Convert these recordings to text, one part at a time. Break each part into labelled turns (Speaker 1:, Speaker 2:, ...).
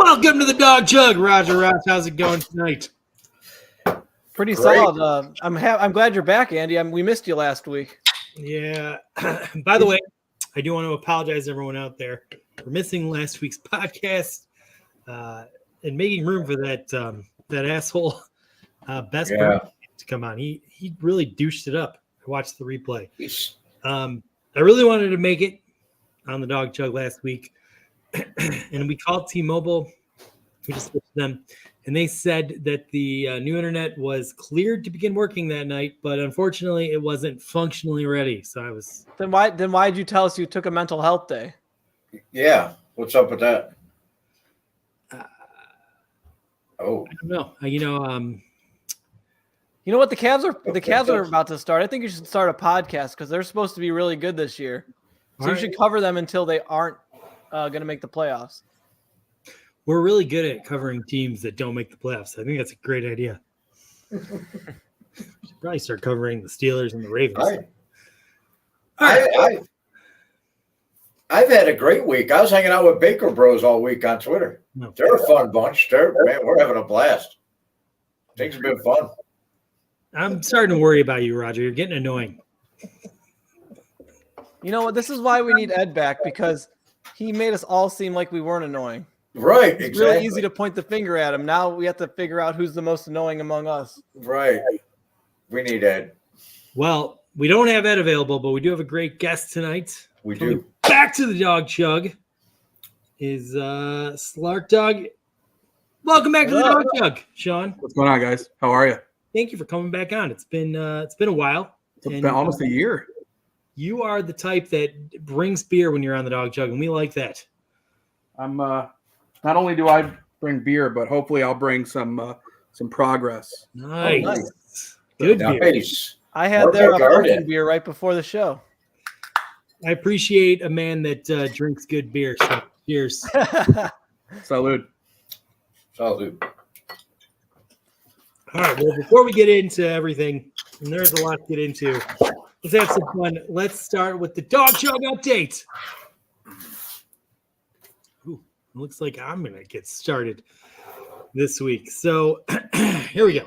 Speaker 1: Welcome to the Dog Jug, Roger Ross. How's it going tonight?
Speaker 2: Pretty solid. I'm glad you're back, Andy. We missed you last week.
Speaker 1: Yeah. By the way, I do want to apologize to everyone out there for missing last week's podcast and making room for that asshole Best Brian to come on. He really douched it up. I watched the replay. I really wanted to make it on the Dog Jug last week, and we called T-Mobile. We just switched them, and they said that the new internet was cleared to begin working that night, but unfortunately, it wasn't functionally ready. So I was.
Speaker 2: Then why did you tell us you took a mental health day?
Speaker 3: Yeah, what's up with that?
Speaker 1: I don't know. You
Speaker 2: know what? The Cavs are about to start. I think you should start a podcast because they're supposed to be really good this year. So you should cover them until they aren't going to make the playoffs.
Speaker 1: We're really good at covering teams that don't make the playoffs. I think that's a great idea. Should probably start covering the Steelers and the Ravens.
Speaker 3: I've had a great week. I was hanging out with Baker Bros all week on Twitter.
Speaker 1: No.
Speaker 3: They're a fun bunch. We're having a blast. Things have been fun.
Speaker 1: I'm starting to worry about you, Roger. You're getting annoying.
Speaker 2: You know what? This is why we need Ed back, because he made us all seem like we weren't annoying.
Speaker 3: Right,
Speaker 2: it's
Speaker 3: exactly.
Speaker 2: Really easy to point the finger at him. Now we have to figure out who's the most annoying among us.
Speaker 3: Right. We need Ed.
Speaker 1: Well, we don't have Ed available, but we do have a great guest tonight.
Speaker 3: We do.
Speaker 1: Back to the Dog Chug is Slark Dog. Welcome back to the Dog Chug, Sean.
Speaker 4: What's going on, guys? How are you?
Speaker 1: Thank you for coming back on. It's been a while.
Speaker 4: It's been almost a year.
Speaker 1: You are the type that brings beer when you're on the Dog Jug, and we like that.
Speaker 4: I'm not only do I bring beer, but hopefully I'll bring some progress.
Speaker 1: Nice.
Speaker 3: Oh, nice.
Speaker 1: Good beer.
Speaker 3: Nice.
Speaker 2: I had their pumpkin beer right before the show.
Speaker 1: I appreciate a man that drinks good beer. So cheers.
Speaker 4: Salud.
Speaker 3: Salud.
Speaker 1: All right. Well, before we get into everything, and there's a lot to get into, let's have some fun. Let's start with the Dog Jug update. Ooh, it looks like I'm going to get started this week. So here we go.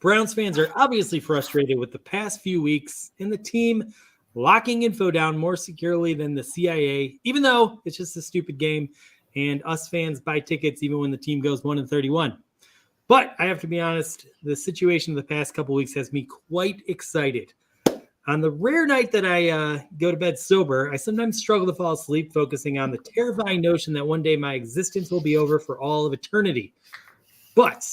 Speaker 1: Browns fans are obviously frustrated with the past few weeks and the team locking info down more securely than the CIA, even though it's just a stupid game and us fans buy tickets even when the team goes 1-31. But I have to be honest, the situation of the past couple weeks has me quite excited. On the rare night that I go to bed sober, I sometimes struggle to fall asleep focusing on the terrifying notion that one day my existence will be over for all of eternity. But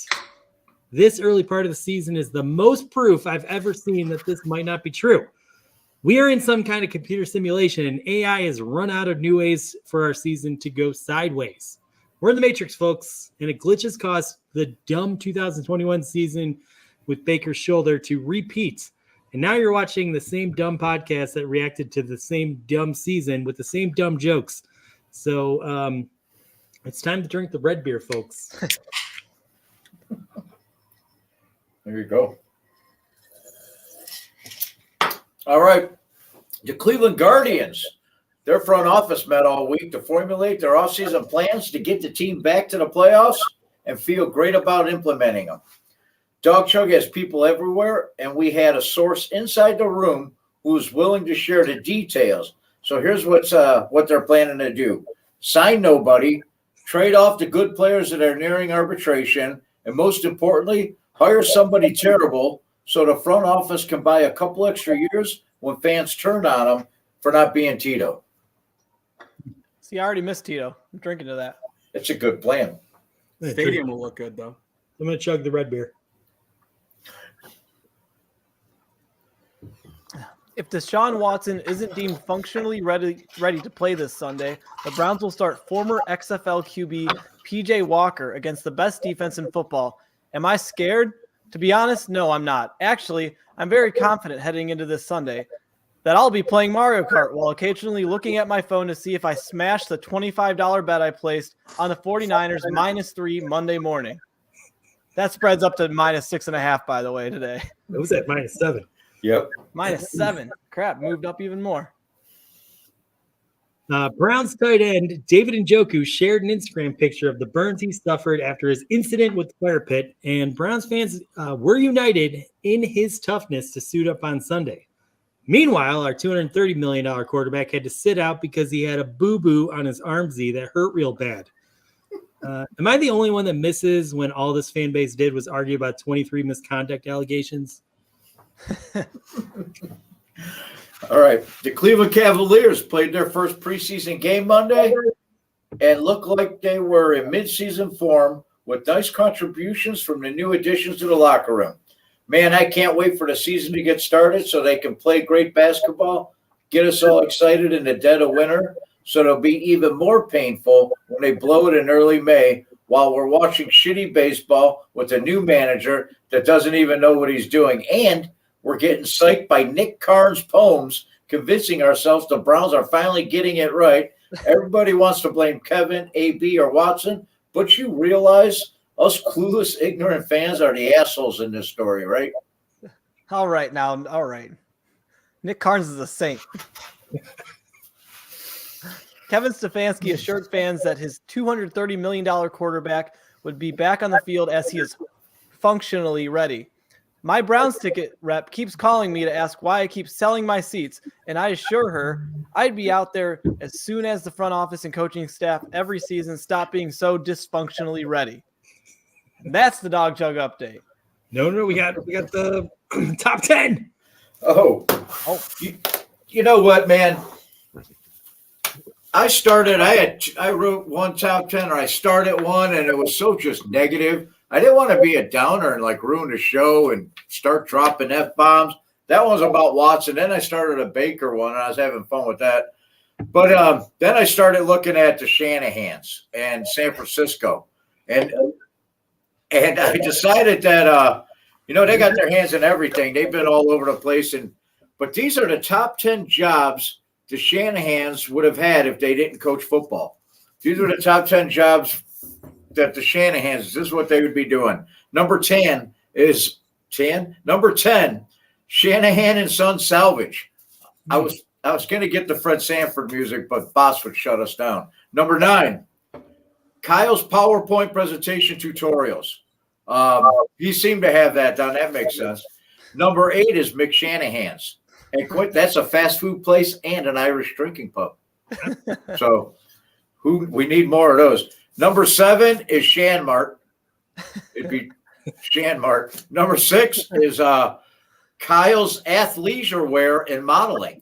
Speaker 1: this early part of the season is the most proof I've ever seen that this might not be true. We are in some kind of computer simulation, and AI has run out of new ways for our season to go sideways. We're in the Matrix, folks, and a glitch has caused the dumb 2021 season with Baker's shoulder to repeat. And now you're watching the same dumb podcast that reacted to the same dumb season with the same dumb jokes. So it's time to drink the red beer, folks.
Speaker 3: There you go. All right. The Cleveland Guardians, their front office met all week to formulate their offseason plans to get the team back to the playoffs and feel great about implementing them. Dog Chug has people everywhere, and we had a source inside the room who was willing to share the details. So here's what they're planning to do. Sign nobody, trade off the good players that are nearing arbitration, and most importantly, hire somebody terrible so the front office can buy a couple extra years when fans turn on them for not being Tito.
Speaker 2: See, I already missed Tito. I'm drinking to that.
Speaker 3: It's a good plan.
Speaker 4: Stadium will look good, though.
Speaker 1: I'm going to chug the red beer.
Speaker 2: If Deshaun Watson isn't deemed functionally ready to play this Sunday, the Browns will start former XFL QB PJ Walker against the best defense in football. Am I scared? To be honest, no, I'm not. Actually, I'm very confident heading into this Sunday that I'll be playing Mario Kart while occasionally looking at my phone to see if I smash the $25 bet I placed on the 49ers -3 Monday morning. That spreads up to -6.5, by the way, today.
Speaker 1: It was at -7.
Speaker 3: Yep.
Speaker 2: -7. Crap, moved up even more.
Speaker 1: Browns tight end David Njoku shared an Instagram picture of the burns he suffered after his incident with the fire pit, and Browns fans were united in his toughness to suit up on Sunday. Meanwhile, our $230 million quarterback had to sit out because he had a boo-boo on his armsy that hurt real bad. Am I the only one that misses when all this fan base did was argue about 23 misconduct allegations?
Speaker 3: All right. The Cleveland Cavaliers played their first preseason game Monday and looked like they were in midseason form with nice contributions from the new additions to the locker room. Man, I can't wait for the season to get started so they can play great basketball, get us all excited in the dead of winter, so it'll be even more painful when they blow it in early May while we're watching shitty baseball with a new manager that doesn't even know what he's doing. And we're getting psyched by Nick Carnes' poems, convincing ourselves the Browns are finally getting it right. Everybody wants to blame Kevin, AB, or Watson, but you realize us clueless, ignorant fans are the assholes in this story, right?
Speaker 2: All right now. All right. Nick Carnes is a saint. Kevin Stefanski assured fans that his $230 million quarterback would be back on the field as he is functionally ready. My Browns ticket rep keeps calling me to ask why I keep selling my seats, and I assure her I'd be out there as soon as the front office and coaching staff every season stop being so dysfunctionally ready. That's the Dog Jug update.
Speaker 1: No, we got the top 10.
Speaker 3: Oh. You know what, man? I wrote one top 10, or I started one, and it was so just negative. I didn't want to be a downer and like ruin the show and start dropping F-bombs. That one was about Watson. Then I started a Baker one, and I was having fun with that. But then I started looking at the Shanahans and San Francisco. And I decided that, they got their hands in everything. They've been all over the place. But these are the top 10 jobs the Shanahans would have had if they didn't coach football. These are the top 10 jobs that the Shanahans, this is what they would be doing. Number 10 is 10. Number 10, Shanahan and Son Salvage. I was going to get the Fred Sanford music, but Boss would shut us down. Number 9, Kyle's PowerPoint presentation tutorials. He seemed to have that done. That makes sense. Number 8 is Mick Shanahan's. And that's a fast food place and an Irish drinking pub. So we need more of those. Number 7 is Shanmart. It'd be Shanmart. Number 6 is Kyle's athleisure wear and modeling.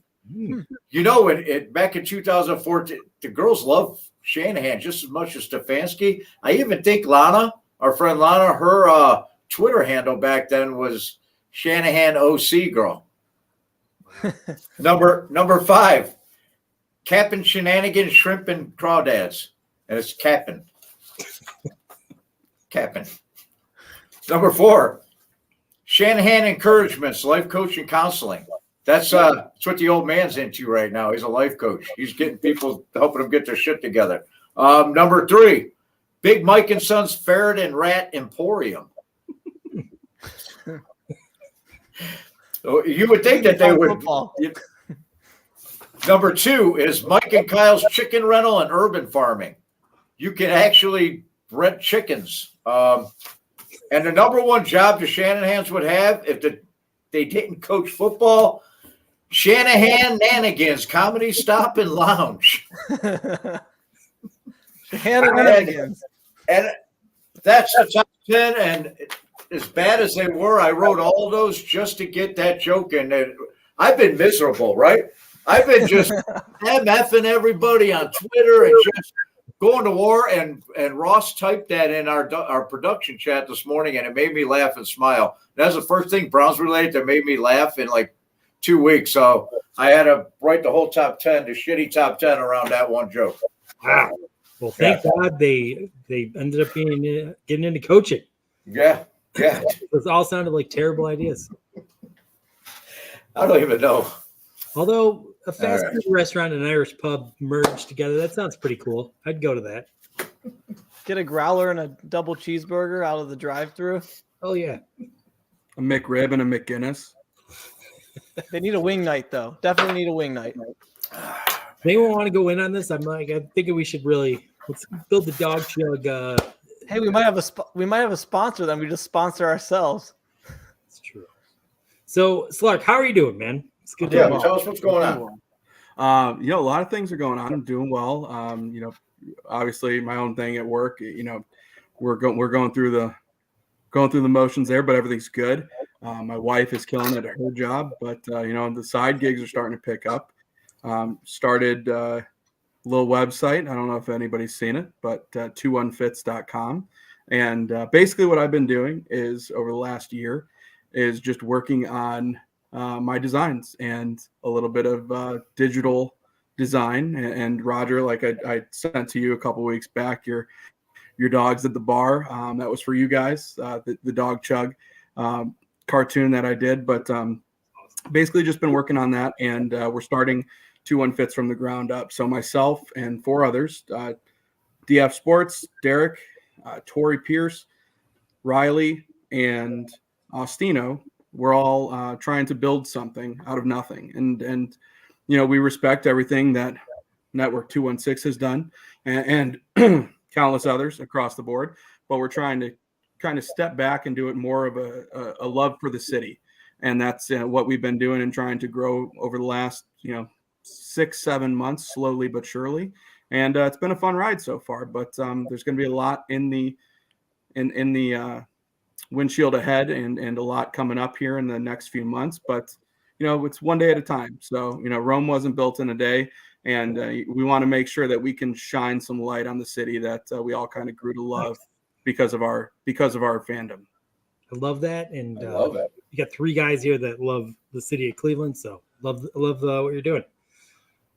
Speaker 3: Back in 2014, the girls love Shanahan just as much as Stefanski. I even think Lana, our friend Lana, her Twitter handle back then was Shanahan OC girl. Number 5, Cap'n Shenanigans, Shrimp, and Crawdads. And it's Cap'n. Number 4, Shanahan Encouragements, life coach and counseling. That's what the old man's into right now. He's a life coach. He's getting people, helping them get their shit together. Number 3, Big Mike and Sons Ferret and Rat Emporium. So you would think that they would. Number 2 is Mike and Kyle's Chicken Rental and Urban Farming. You can actually rent chickens. And the number 1 job the Shanahans would have if they didn't coach football, Shanahan Nanigans, Comedy Stop and Lounge.
Speaker 2: Shenanigans.
Speaker 3: And that's the top 10. And as bad as they were, I wrote all those just to get that joke in. I've been miserable, right? I've been just MFing everybody on Twitter and just going to war. And Ross typed that in our production chat this morning, and it made me laugh and smile. That's the first thing Browns related that made me laugh in like 2 weeks. So I had to write the whole top 10, the shitty top 10 around that one joke.
Speaker 1: Wow. Well, thank God they ended up getting into coaching.
Speaker 3: Yeah.
Speaker 1: Those all sounded like terrible ideas.
Speaker 3: I don't even know.
Speaker 1: Although a fast food restaurant and an Irish pub merged together, that sounds pretty cool. I'd go to that.
Speaker 2: Get a growler and a double cheeseburger out of the drive-thru.
Speaker 1: Oh, yeah.
Speaker 4: A McRib and a McGinnis.
Speaker 2: They need a wing night, though. Definitely need a wing night.
Speaker 1: anyone want to go in on this? I'm thinking we should let's build the dog chug.
Speaker 2: Hey, we might have a sponsor. Then we just sponsor ourselves.
Speaker 1: It's true. So, Slark, how are you doing, man? It's good to
Speaker 3: Yeah,
Speaker 1: have you.
Speaker 3: tell us what's going on.
Speaker 4: A lot of things are going on. I'm doing well. Obviously my own thing at work. We're going through the motions there, but everything's good. My wife is killing it at her job, but the side gigs are starting to pick up. Started a little website. I don't know if anybody's seen it, but 21fits.com. And basically what I've been doing is over the last year is just working on my designs and a little bit of digital design. And Roger, like I sent to you a couple weeks back, your dogs at the bar. That was for you guys, the dog chug cartoon that I did. But basically just been working on that. And we're starting 21 Fits from the ground up. So myself and 4 others, DF Sports, Derek, Tori Pierce, Riley, and Austino, we're all trying to build something out of nothing. And we respect everything that Network 216 has done and countless others across the board. But we're trying to kind of step back and do it more of a love for the city. And that's what we've been doing and trying to grow over the last, 6-7 months, slowly but surely. And it's been a fun ride so far, but there's going to be a lot in the windshield ahead and a lot coming up here in the next few months, but it's one day at a time. So Rome wasn't built in a day, and we want to make sure that we can shine some light on the city that we all kind of grew to love because of our fandom.
Speaker 1: I love that, and
Speaker 3: I love it.
Speaker 1: You got 3 guys here that love the city of Cleveland, so love what you're doing.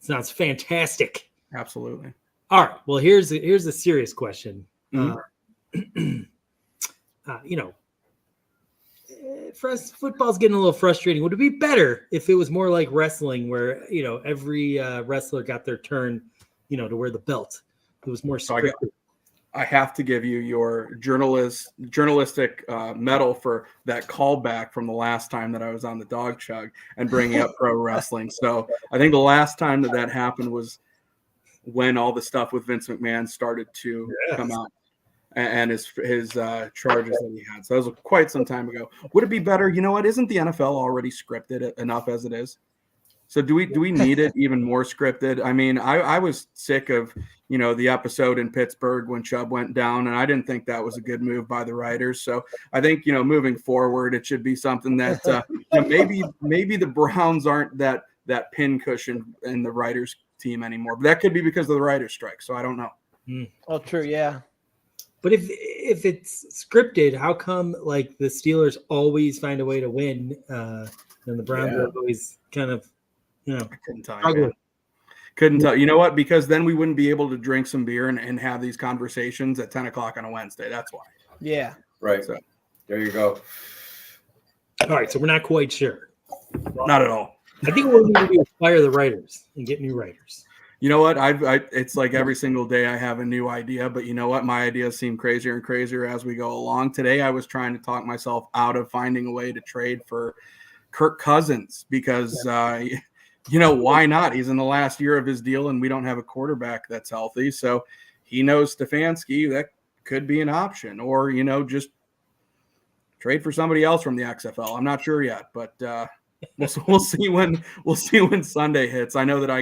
Speaker 1: It sounds fantastic.
Speaker 4: Absolutely.
Speaker 1: All right, well here's a serious question.
Speaker 4: Mm-hmm.
Speaker 1: For us, football's getting a little frustrating. Would it be better if it was more like wrestling, where every wrestler got their turn, to wear the belt? It was more scripted.
Speaker 4: I have to give you your journalistic medal for that callback from the last time that I was on the dog chug and bringing up pro wrestling. So I think the last time that happened was when all the stuff with Vince McMahon started to come out. And his charges that he had. So that was quite some time ago. Would it be better? You know what? Isn't the NFL already scripted enough as it is? So do we need it even more scripted? I mean, I was sick of, the episode in Pittsburgh when Chubb went down, and I didn't think that was a good move by the writers. So I think, moving forward, it should be something that maybe the Browns aren't that pin cushion in the writers team anymore. But that could be because of the writers strike. So I don't know.
Speaker 2: Oh, true. Yeah.
Speaker 1: But if it's scripted, how come like the Steelers always find a way to win, and the Browns are always kind of,
Speaker 4: I couldn't tell you. Couldn't tell. You know what? Because then we wouldn't be able to drink some beer and have these conversations at 10 o'clock on a Wednesday. That's why.
Speaker 2: Yeah.
Speaker 3: Right. So there you go.
Speaker 1: All right. So we're not quite sure.
Speaker 4: Not at all.
Speaker 1: I think what we need to do is fire the writers and get new writers.
Speaker 4: You know what? It's like every single day I have a new idea, but you know what? My ideas seem crazier and crazier as we go along. Today, I was trying to talk myself out of finding a way to trade for Kirk Cousins because, why not? He's in the last year of his deal and we don't have a quarterback that's healthy. So he knows Stefanski, that could be an option, or, just trade for somebody else from the XFL. I'm not sure yet, but we'll see when Sunday hits. I know that I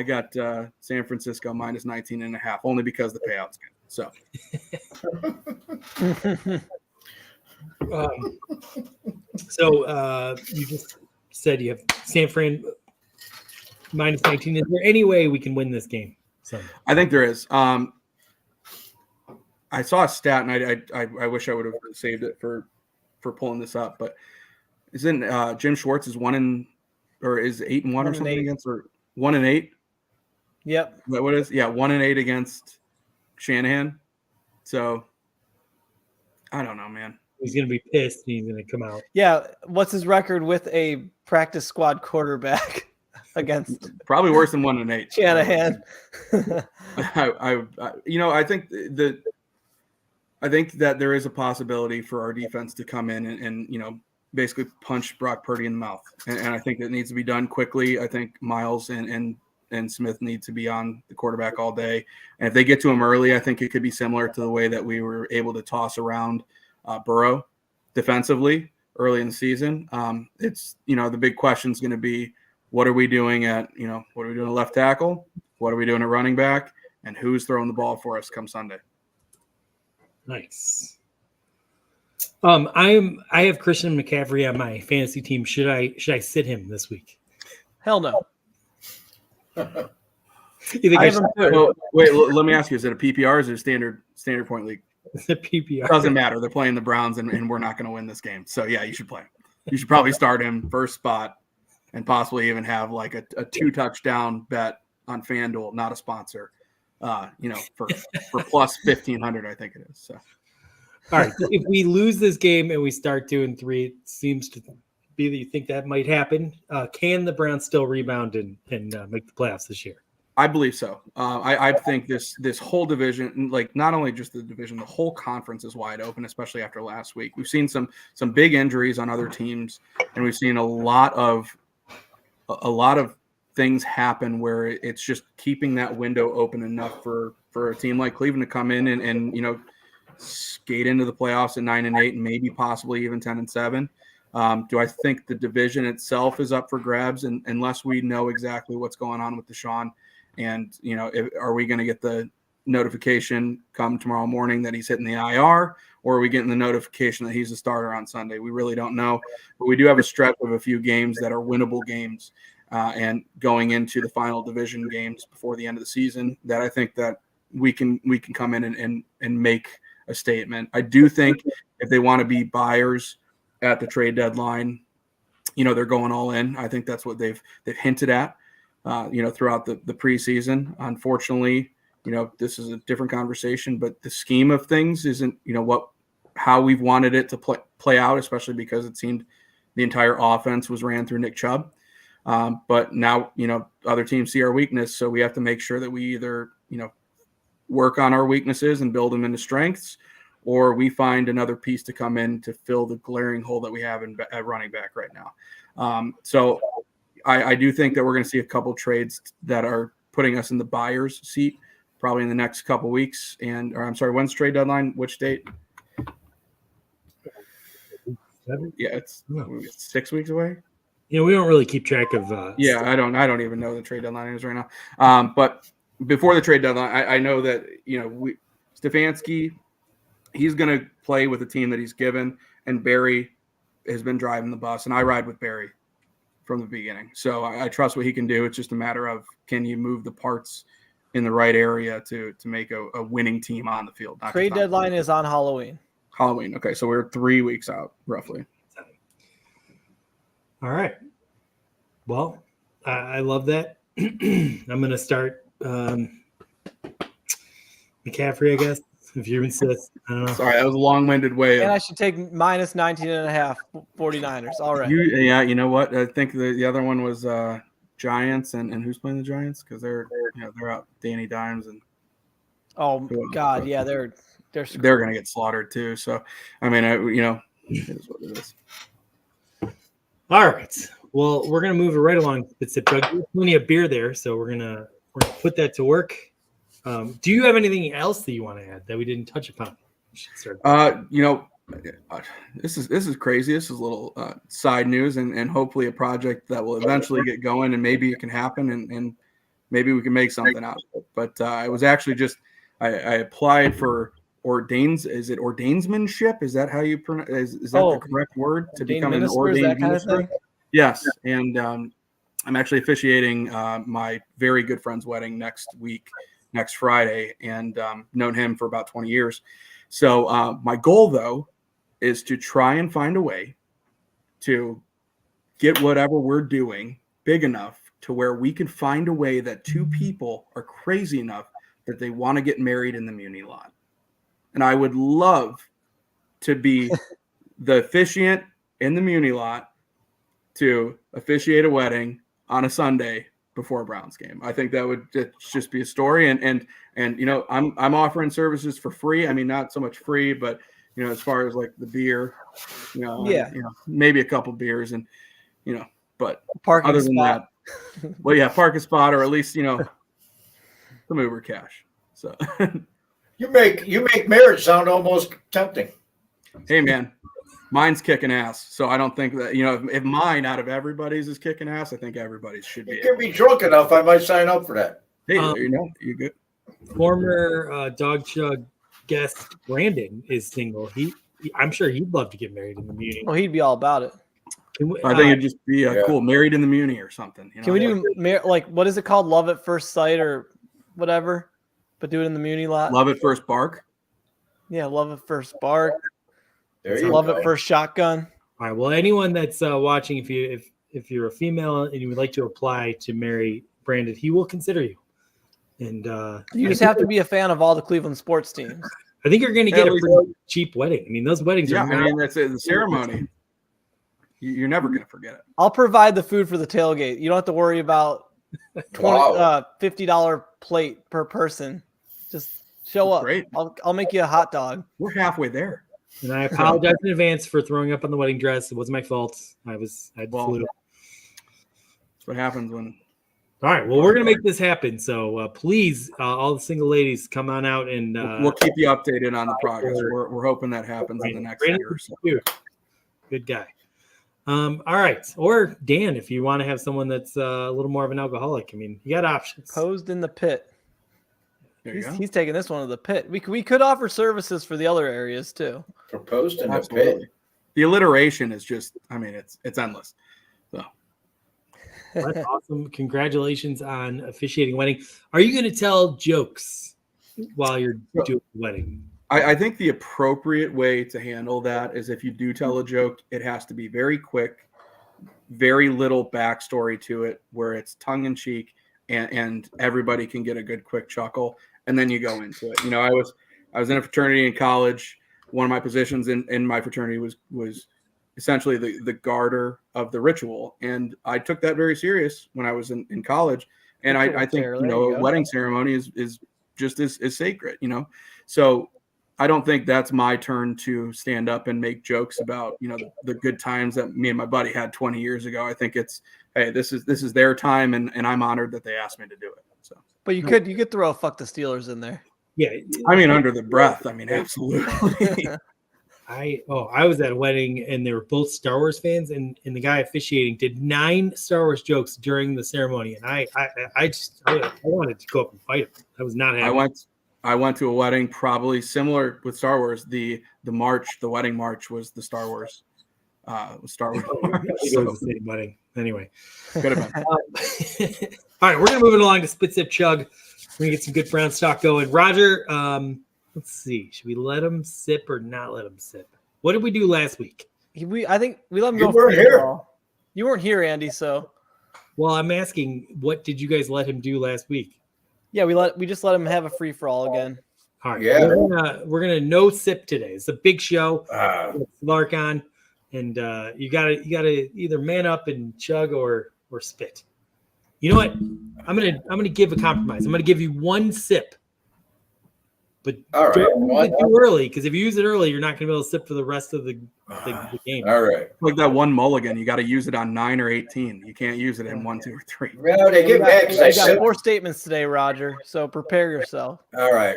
Speaker 4: got San Francisco minus 19.5 only because the payout's good. So,
Speaker 1: you just said you have San Fran minus 19. Is there any way we can win this game Sunday?
Speaker 4: I think there is. I saw a stat, and I wish I would have saved it for pulling this up, but isn't Jim Schwartz is 8-1 or something against, or 1-8?
Speaker 2: Yep.
Speaker 4: Is that what it is? Yeah, 1-8 against Shanahan. So I don't know, man.
Speaker 1: He's going to be pissed. He's going to come out.
Speaker 2: Yeah. What's his record with a practice squad quarterback against?
Speaker 4: Probably worse than 1-8.
Speaker 2: Shanahan.
Speaker 4: I think that there is a possibility for our defense to come in and basically punch Brock Purdy in the mouth. And I think that needs to be done quickly. I think Miles and and Smith need to be on the quarterback all day. And if they get to him early, I think it could be similar to the way that we were able to toss around Burrow defensively early in the season. It's, the big question is going to be, what are we doing at left tackle? What are we doing at running back? And who's throwing the ball for us come Sunday?
Speaker 1: Nice. I have Christian McCaffrey on my fantasy team. Should I sit him this week?
Speaker 2: Hell no.
Speaker 1: You think
Speaker 4: wait, let me ask you, is it a PPR or is it a standard point league?
Speaker 1: It's a PPR.
Speaker 4: It doesn't matter. They're playing the Browns and we're not going to win this game. So yeah, you should play him. You should probably start him first spot and possibly even have like a 2-touchdown bet on FanDuel, not a sponsor. For plus 1,500, I think it is. So,
Speaker 1: all right. If we lose this game and we start 2-3, it seems to be that you think that might happen. Can the Browns still rebound and make the playoffs this year?
Speaker 4: I believe so. I think this whole division, like not only just the division, the whole conference is wide open, especially after last week. We've seen some big injuries on other teams, and we've seen a lot of things happen where it's just keeping that window open enough for a team like Cleveland to come in and skate into the playoffs at 9-8 and maybe possibly even 10-7. Do I think the division itself is up for grabs unless we know exactly what's going on with Deshaun? And, are we going to get the notification come tomorrow morning that he's hitting the IR, or are we getting the notification that he's a starter on Sunday? We really don't know. But we do have a stretch of a few games that are winnable games and going into the final division games before the end of the season that I think that we can come in and make a statement. I do think if they want to be buyers at the trade deadline, they're going all in. I think that's what they've hinted at. Throughout the preseason. Unfortunately, this is a different conversation, but the scheme of things isn't, how we've wanted it to play out, especially because it seemed the entire offense was ran through Nick Chubb. But now, other teams see our weakness. So we have to make sure that we either, work on our weaknesses and build them into strengths, or we find another piece to come in to fill the glaring hole that we have at running back right now. So I do think that we're going to see a couple trades that are putting us in the buyer's seat probably in the next couple weeks. When's the trade deadline? Which date? Yeah, it's 6 weeks away.
Speaker 1: We don't really keep track of.
Speaker 4: I don't even know the trade deadline is right now. But before the trade deadline, I know that Stefanski, he's going to play with the team that he's given, and Barry has been driving the bus, and I ride with Barry from the beginning. So I trust what he can do. It's just a matter of, can you move the parts in the right area to make a winning team on the field?
Speaker 2: Trade deadline is on Halloween.
Speaker 4: Okay, so we're 3 weeks out, roughly.
Speaker 1: All right. Well, I love that. I'm going to start McCaffrey, I guess, if you insist. I don't know.
Speaker 4: Sorry, that was a long-winded way.
Speaker 2: And I should take minus 19.5 49ers. All right.
Speaker 4: You know what? I think the other one was Giants, and who's playing the Giants? Because they're out Danny Dimes and.
Speaker 2: Oh God, yeah, they're
Speaker 4: going to get slaughtered too. So, I mean, it is what it is.
Speaker 1: All right. Well, we're gonna move it right along. It's plenty of beer there, so we're gonna put that to work. Do you have anything else that you want to add that we didn't touch upon?
Speaker 4: This is crazy. This is a little side news, and hopefully a project that will eventually get going, and maybe it can happen, and maybe we can make something out of it. But I was actually I applied for Is it ordainsmanship? Is that how you pronounce? Is that the correct word to become an ordained minister? Yes, and I'm actually officiating my very good friend's wedding next Friday, and known him for about 20 years. So my goal, though, is to try and find a way to get whatever we're doing big enough to where we can find a way that two people are crazy enough that they want to get married in the Muni lot. And I would love to be the officiant in the Muni lot to officiate a wedding on a Sunday before a Browns game. I think that would just be a story. And I'm offering services for free. I mean, not so much free, but as far as like the beer, maybe a couple beers, and but
Speaker 2: parking
Speaker 4: other than
Speaker 2: spot.
Speaker 4: Well, yeah, park a spot or at least, some Uber cash. So,
Speaker 3: You make marriage sound almost tempting.
Speaker 4: hey, man, mine's kicking ass. So I don't think that, if mine out of everybody's is kicking ass, I think everybody's should be.
Speaker 3: You can be drunk enough. I might sign up for that.
Speaker 4: Hey, you're good.
Speaker 1: Former Dog Chug guest Brandon is single. I'm sure he'd love to get married in the Muni.
Speaker 2: Well, he'd be all about it.
Speaker 4: I think it'd just be cool, married in the Muni or something.
Speaker 2: Can we do what is it called? Love at first sight or whatever, but do it in the Muni lot.
Speaker 4: Love at first bark.
Speaker 2: Yeah, love at first bark.
Speaker 3: There you
Speaker 2: Love
Speaker 3: go.
Speaker 2: at first shotgun.
Speaker 1: All right. Well, anyone that's watching, if you're a female and you would like to apply to marry Brandon, he will consider you. And
Speaker 2: You just have to be a fan of all the Cleveland sports teams.
Speaker 1: I think you're going to get a pretty cheap wedding. I mean, those weddings are.
Speaker 4: I mean, that's it. The ceremony. You're never going to forget it.
Speaker 2: I'll provide the food for the tailgate. You don't have to worry about $50 plate per person. Just show up.
Speaker 4: Great.
Speaker 2: I'll make you a hot dog.
Speaker 4: We're halfway there.
Speaker 1: And I apologize in advance for throwing up on the wedding dress. It wasn't my fault. I flew.
Speaker 4: That's what happens when.
Speaker 1: All right. Well, we're going to make this happen. So please, all the single ladies, come on out and
Speaker 4: we'll keep you updated on the progress. We're hoping that happens in the next year or so.
Speaker 1: Good guy. All right. Or Dan, if you want to have someone that's a little more of an alcoholic. I mean, you got options.
Speaker 2: Posed in the pit.
Speaker 4: He's
Speaker 2: taking this one to the pit. We could offer services for the other areas too.
Speaker 3: Proposed in the pit.
Speaker 4: The alliteration is just, it's endless. So.
Speaker 1: That's awesome. Congratulations on officiating a wedding. Are you going to tell jokes while you're doing the wedding?
Speaker 4: I think the appropriate way to handle that is if you do tell a joke, it has to be very quick, very little backstory to it, where it's tongue in cheek and everybody can get a good quick chuckle, and then you go into it. I was in a fraternity in college. One of my positions in my fraternity was essentially the garter of the ritual, and I took that very serious when I was in college. And I think a wedding ceremony is just as sacred. So I don't think that's my turn to stand up and make jokes about, the good times that me and my buddy had 20 years ago. I think it's, hey, this is their time, and I'm honored that they asked me to do it. So,
Speaker 2: but you could throw a "fuck the Steelers" in there.
Speaker 1: Yeah,
Speaker 4: under the breath. Absolutely.
Speaker 1: I was at a wedding and they were both Star Wars fans, and the guy officiating did 9 Star Wars jokes during the ceremony, and I wanted to go up and fight him. I was not happy.
Speaker 4: I went to a wedding probably similar with Star Wars. The wedding march was the Star Wars. March.
Speaker 1: So, the same wedding. Anyway.
Speaker 4: Could have been.
Speaker 1: All right, we're going to move it along to Spit Sip Chug. We're going to get some good brown stock going. Roger, let's see. Should we let him sip or not let him sip? What did we do last week?
Speaker 2: I think we let him go.
Speaker 3: You weren't here.
Speaker 2: You weren't here, Andy. So.
Speaker 1: Well, I'm asking, what did you guys let him do last week?
Speaker 2: Yeah, we just let him have a free for all again.
Speaker 1: All right.
Speaker 3: Yeah.
Speaker 1: We're gonna no sip today. It's a big show. Lark on, and you gotta either man up and chug or spit. You know what? I'm gonna give a compromise. I'm gonna give you 1 sip. But
Speaker 3: all right,
Speaker 1: don't use it too early, because if you use it early, you're not gonna be able to sip for the rest of the game.
Speaker 3: All right.
Speaker 4: Like that one mulligan, you got to use it on 9 or 18. You can't use it in 1, 2, or 3.
Speaker 3: No, they get back.
Speaker 2: I got 4 statements today, Roger. So prepare yourself.
Speaker 3: All right.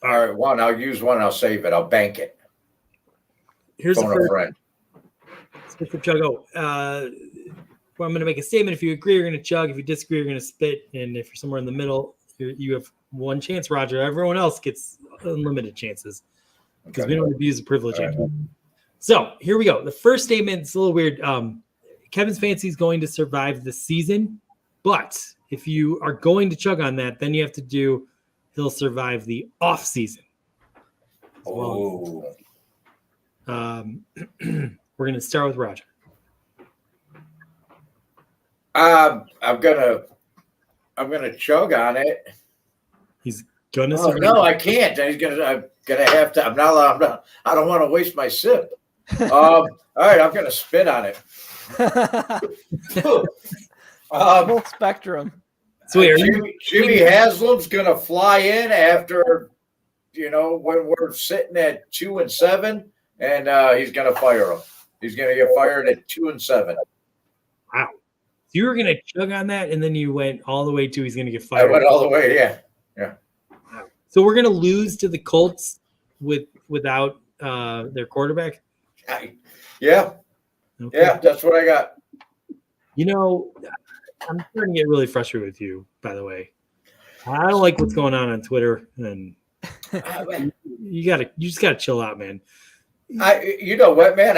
Speaker 3: One. I'll use one. I'll save it. I'll bank it.
Speaker 1: Here's
Speaker 3: Phone a friend.
Speaker 1: Spit for chug. Well, I'm going to make a statement. If you agree, you're going to chug. If you disagree, you're going to spit. And if you're somewhere in the middle, you have 1 chance, Roger. Everyone else gets unlimited chances because we don't abuse the privilege. Right. So here we go. The first statement is a little weird. Kevin's fancy is going to survive the season, but if you are going to chug on that, then you have to do he'll survive the off season.
Speaker 3: Oh.
Speaker 1: We're going to start with Roger.
Speaker 3: I'm gonna chug on it.
Speaker 1: He's gonna.
Speaker 3: Oh, no, I can't. I'm gonna have to. I don't want to waste my sip. All right, I'm gonna spit on it.
Speaker 2: Whole spectrum.
Speaker 1: So
Speaker 3: Jimmy Haslam's gonna fly in after, when we're sitting at 2-7, and he's gonna fire him. He's gonna get fired at 2-7.
Speaker 1: Wow. you were gonna chug on that, and then you went all the way to he's gonna get
Speaker 3: I
Speaker 1: fired.
Speaker 3: went all the way. Yeah.
Speaker 1: So we're gonna lose to the Colts without their quarterback.
Speaker 3: Yeah.
Speaker 1: Okay.
Speaker 3: Yeah. That's what I got.
Speaker 1: You know, I'm starting to get really frustrated with you. By the way, I don't like what's going on Twitter, and you just gotta chill out, man.
Speaker 3: You know what, man?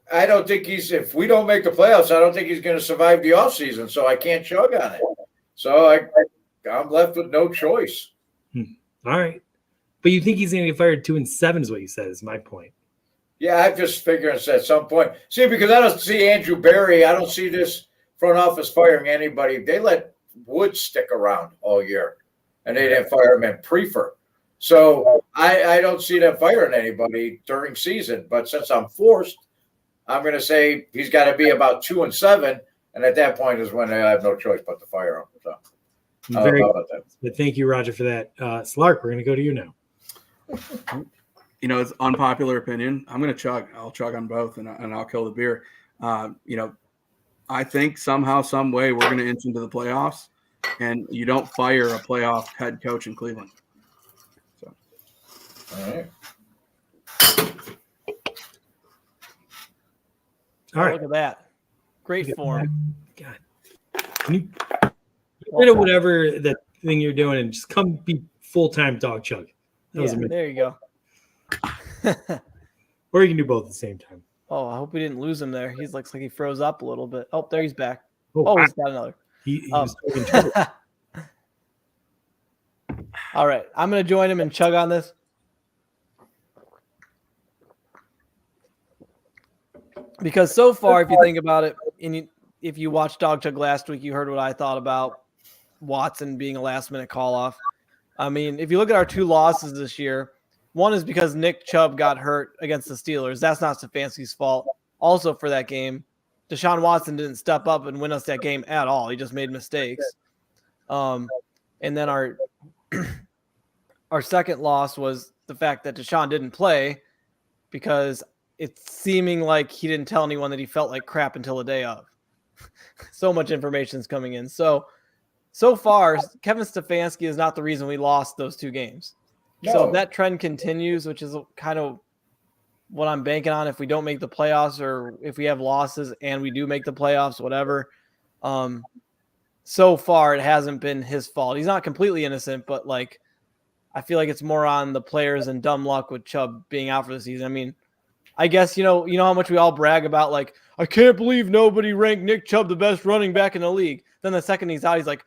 Speaker 3: I don't think if we don't make the playoffs, I don't think he's going to survive the offseason, so I can't chug on it. So I'm left with no choice.
Speaker 1: All right. But you think he's going to get fired 2-7 is what you said, is my point.
Speaker 3: Yeah, I'm just figuring at some point. See, because I don't see Andrew Berry. I don't see this front office firing anybody. They let Woods stick around all year, and they didn't fire him in Prefer. So I don't see them firing anybody during season. But since I'm forced, I'm going to say he's got to be about 2-7, and at that point is when I have no choice but to fire him. So how about that?
Speaker 1: But thank you, Roger, for that. Slark, we're going to go to you now.
Speaker 4: You know, it's unpopular opinion. I'm going to chug. I'll chug on both, and I'll kill the beer. You know, I think somehow, some way, we're going to inch into the playoffs, and you don't fire a playoff head coach in Cleveland. So,
Speaker 3: All right.
Speaker 1: All right.
Speaker 2: Look at that. Great form.
Speaker 1: God. Can you get rid of whatever that thing you're doing and just come be full-time dog chug? That was amazing.
Speaker 2: There you go.
Speaker 1: Or you can do both at the same time.
Speaker 2: Oh, I hope we didn't lose him there. He looks like he froze up a little bit. Oh, there he's back.
Speaker 1: Oh,
Speaker 2: Oh,
Speaker 1: wow.
Speaker 2: he's got another.
Speaker 1: He was talking to
Speaker 2: All right, I'm going to join him and chug on this. Because so far, if you think about it, and if you watched Dog Chug last week, you heard what I thought about Watson being a last-minute call-off. I mean, if you look at our 2 losses this year, one is because Nick Chubb got hurt against the Steelers. That's not Stefanski's fault. Also for that game, Deshaun Watson didn't step up and win us that game at all. He just made mistakes. And then our our second loss was the fact that Deshaun didn't play because it's seeming like he didn't tell anyone that he felt like crap until the day of. So much information is coming in. So far, Kevin Stefanski is not the reason we lost those 2 games.
Speaker 3: No.
Speaker 2: So if that trend continues, which is kind of what I'm banking on, if we don't make the playoffs or if we have losses and we do make the playoffs, whatever. So far, it hasn't been his fault. He's not completely innocent, but like I feel like it's more on the players and dumb luck with Chubb being out for the season. I mean, I guess you know how much we all brag about, like, I can't believe nobody ranked Nick Chubb the best running back in the league. Then the second he's out, he's like,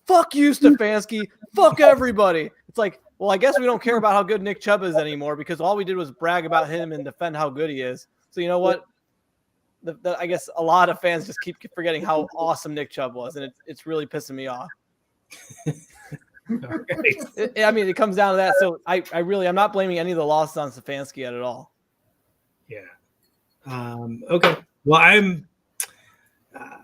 Speaker 2: fuck you, Stefanski. Fuck everybody. It's like, well, I guess we don't care about how good Nick Chubb is anymore because all we did was brag about him and defend how good he is. So you know what? I guess a lot of fans just keep forgetting how awesome Nick Chubb was, and it's really pissing me off. I mean, it comes down to that. So I'm not blaming any of the losses on Stefanski at all.
Speaker 1: Yeah. Okay. Well, I'm.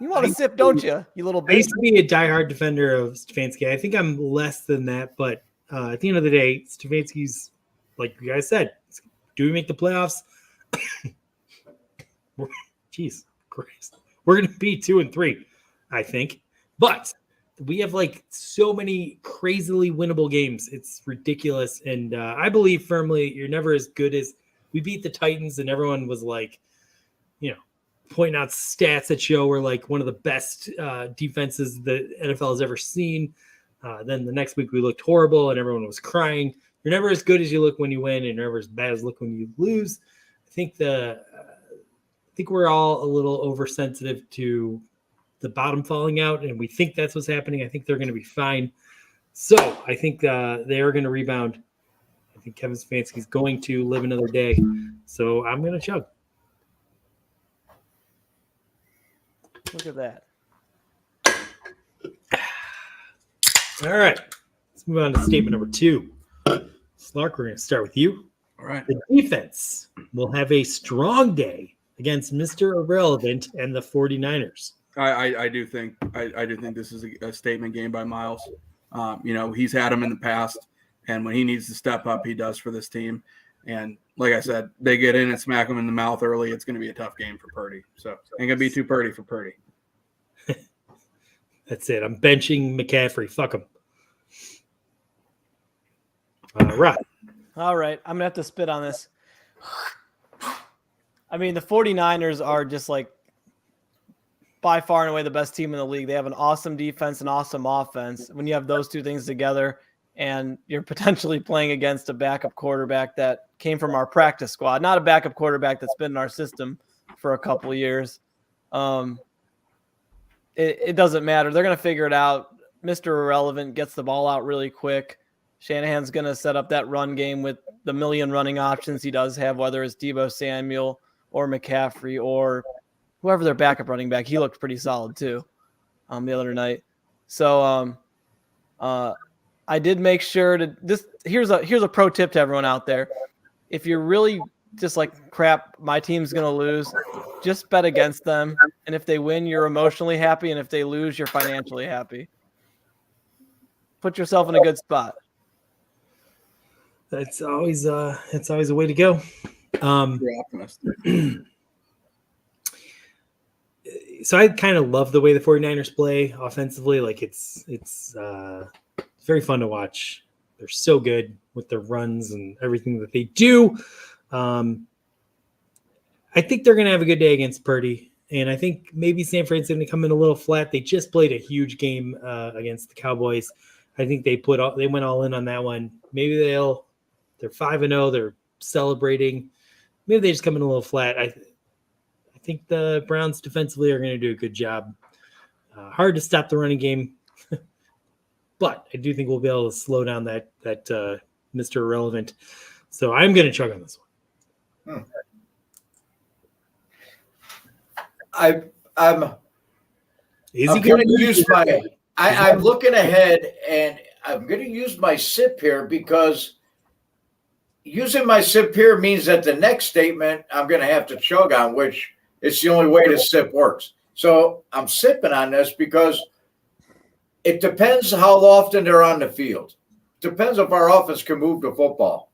Speaker 2: You want to sip, don't you? You little
Speaker 1: I
Speaker 2: bitch.
Speaker 1: used to be a diehard defender of Stefanski. I think I'm less than that, but at the end of the day, Stefanski's, like you guys said, do we make the playoffs? Jeez, Christ. We're going to be 2-3, I think. But we have like so many crazily winnable games. It's ridiculous. And I believe firmly you're never as good as we beat the Titans, and everyone was like, pointing out stats that show we're like one of the best defenses the NFL has ever seen. Then the next week we looked horrible and everyone was crying. You're never as good as you look when you win, and you're never as bad as you look when you lose. I think we're all a little oversensitive to the bottom falling out, and we think that's what's happening. I think they're going to be fine. So I think they are going to rebound. I think Kevin Stefanski is going to live another day. So I'm going to chug.
Speaker 2: Look at that.
Speaker 1: All right. Let's move on to statement number 2. Slark, we're going to start with you.
Speaker 4: all right.
Speaker 1: The defense will have a strong day against Mr. Irrelevant and the 49ers.
Speaker 4: I do think this is a statement game by Miles. He's had him in the past, and when he needs to step up, he does for this team. And like I said, they get in and smack him in the mouth early. It's going to be a tough game for Purdy. So ain't going to be too Purdy for Purdy.
Speaker 1: That's it. I'm benching McCaffrey. Fuck him. Right.
Speaker 2: All right. I'm going to have to spit on this. I mean, the 49ers are just like by far and away the best team in the league. They have an awesome defense and awesome offense. When you have those two things together and you're potentially playing against a backup quarterback that came from our practice squad, not a backup quarterback that's been in our system for a couple of years, it doesn't matter. They're going to figure it out. Mr. Irrelevant gets the ball out really quick. Shanahan's going to set up that run game with the million running options he does have, whether it's Deebo Samuel or McCaffrey or whoever their backup running back. He looked pretty solid too the other night. So I did make sure to this. Here's a pro tip to everyone out there. If you're really just like, crap, my team's going to lose, just bet against them. And if they win, you're emotionally happy. And if they lose, you're financially happy. Put yourself in a good spot.
Speaker 1: It's always a way to go.
Speaker 4: You're optimistic.
Speaker 1: So I kind of love the way the 49ers play offensively. Like it's very fun to watch. They're so good with their runs and everything that they do. I think they're going to have a good day against Purdy. And I think maybe San Francisco's going to come in a little flat. They just played a huge game against the Cowboys. I think they went all in on that one. Maybe they're 5-0. They're celebrating. Maybe they just come in a little flat. I think the Browns defensively are going to do a good job. Hard to stop the running game, but I do think we'll be able to slow down that Mr. Irrelevant. So I'm going to chug on this one.
Speaker 3: I'm
Speaker 1: I'm
Speaker 3: going to use my. I'm looking ahead, and I'm going to use my sip here because using my sip here means that the next statement I'm going to have to chug on, which is the only way the sip works. So I'm sipping on this because it depends how often they're on the field. Depends if our offense can move the football.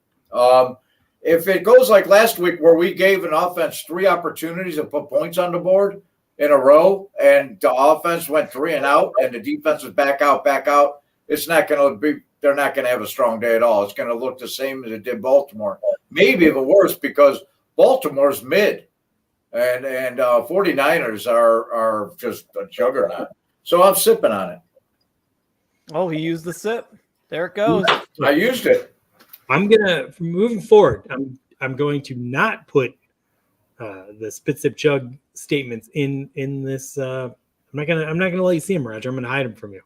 Speaker 3: If it goes like last week where we gave an offense 3 opportunities to put points on the board in a row and the offense went 3 and out and the defense was back out, it's not going to be – they're not going to have a strong day at all. It's going to look the same as it did Baltimore. Maybe even worse because Baltimore's mid and 49ers are just a juggernaut. So I'm sipping on it.
Speaker 2: Oh, he used the sip. There it goes.
Speaker 3: I used it.
Speaker 1: I'm gonna moving forward. I'm going to not put the spit sip chug statements in this. I'm not gonna let you see them, Roger. I'm gonna hide them from you.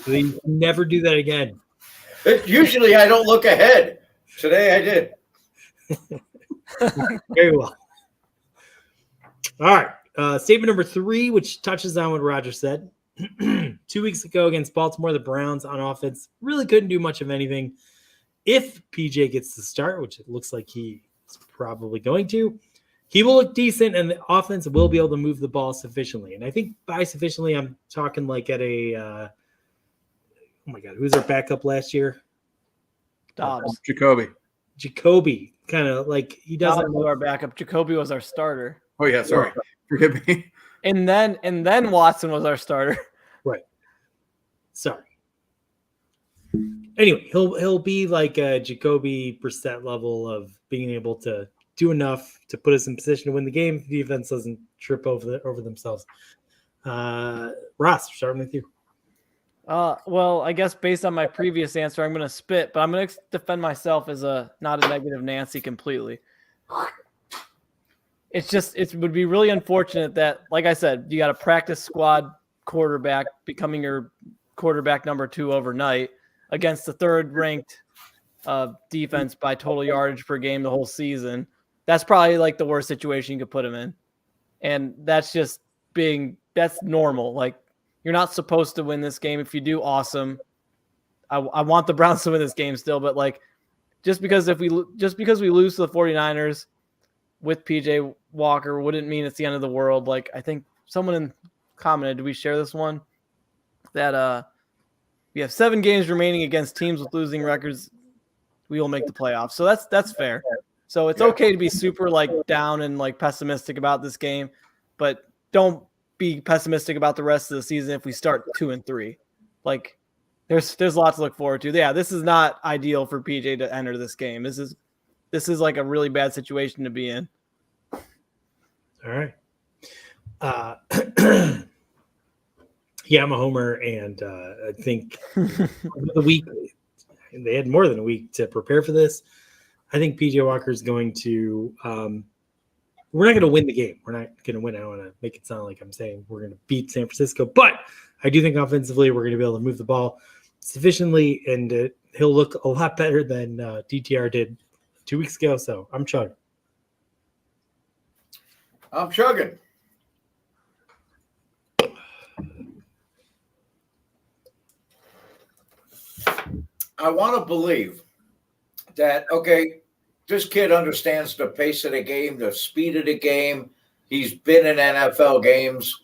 Speaker 1: So you never do that again.
Speaker 3: Usually I don't look ahead. Today I did.
Speaker 1: Very well. All right. Statement number 3, which touches on what Roger said. 2 weeks ago against Baltimore, the Browns on offense really couldn't do much of anything. If PJ gets the start, which it looks like he's probably going to, he will look decent and the offense will be able to move the ball sufficiently. And I think by sufficiently, I'm talking like at a oh my God, who's our backup last year?
Speaker 2: Dobbs.
Speaker 1: Jacoby. Kind of like he doesn't
Speaker 2: know our backup. Jacoby was our starter.
Speaker 4: Oh yeah, sorry. Forgive me.
Speaker 2: And then Watson was our starter.
Speaker 1: Right. Sorry. Anyway, he'll be like a Jacoby Brissett level of being able to do enough to put us in position to win the game if the defense doesn't trip over themselves. Ross, starting with you.
Speaker 2: Well, I guess based on my previous answer, I'm going to spit, but I'm going to defend myself as not a negative Nancy completely. It would be really unfortunate that, like I said, you got a practice squad quarterback becoming your quarterback number 2 overnight against the 3rd ranked defense by total yardage per game the whole season. That's probably like the worst situation you could put him in. And that's normal. Like, you're not supposed to win this game. If you do, awesome. I want the Browns to win this game still, but like, just because we lose to the 49ers with PJ Walker wouldn't mean it's the end of the world. Like, I think someone commented, did we share this one? That we have 7 games remaining against teams with losing records. We will make the playoffs. So that's fair. So it's okay to be super like down and like pessimistic about this game, but don't be pessimistic about the rest of the season if we start 2-3. Like there's a lot to look forward to. Yeah, this is not ideal for PJ to enter this game. This is like a really bad situation to be in.
Speaker 1: All right. Yeah, I'm a homer, and I think the week they had more than a week to prepare for this. I think PJ Walker is going to. We're not going to win the game. We're not going to win. I don't want to make it sound like I'm saying we're going to beat San Francisco, but I do think offensively we're going to be able to move the ball sufficiently, and he'll look a lot better than DTR did 2 weeks ago. So I'm chugging.
Speaker 3: I'm chugging. I want to believe that, okay, this kid understands the pace of the game, the speed of the game. He's been in NFL games.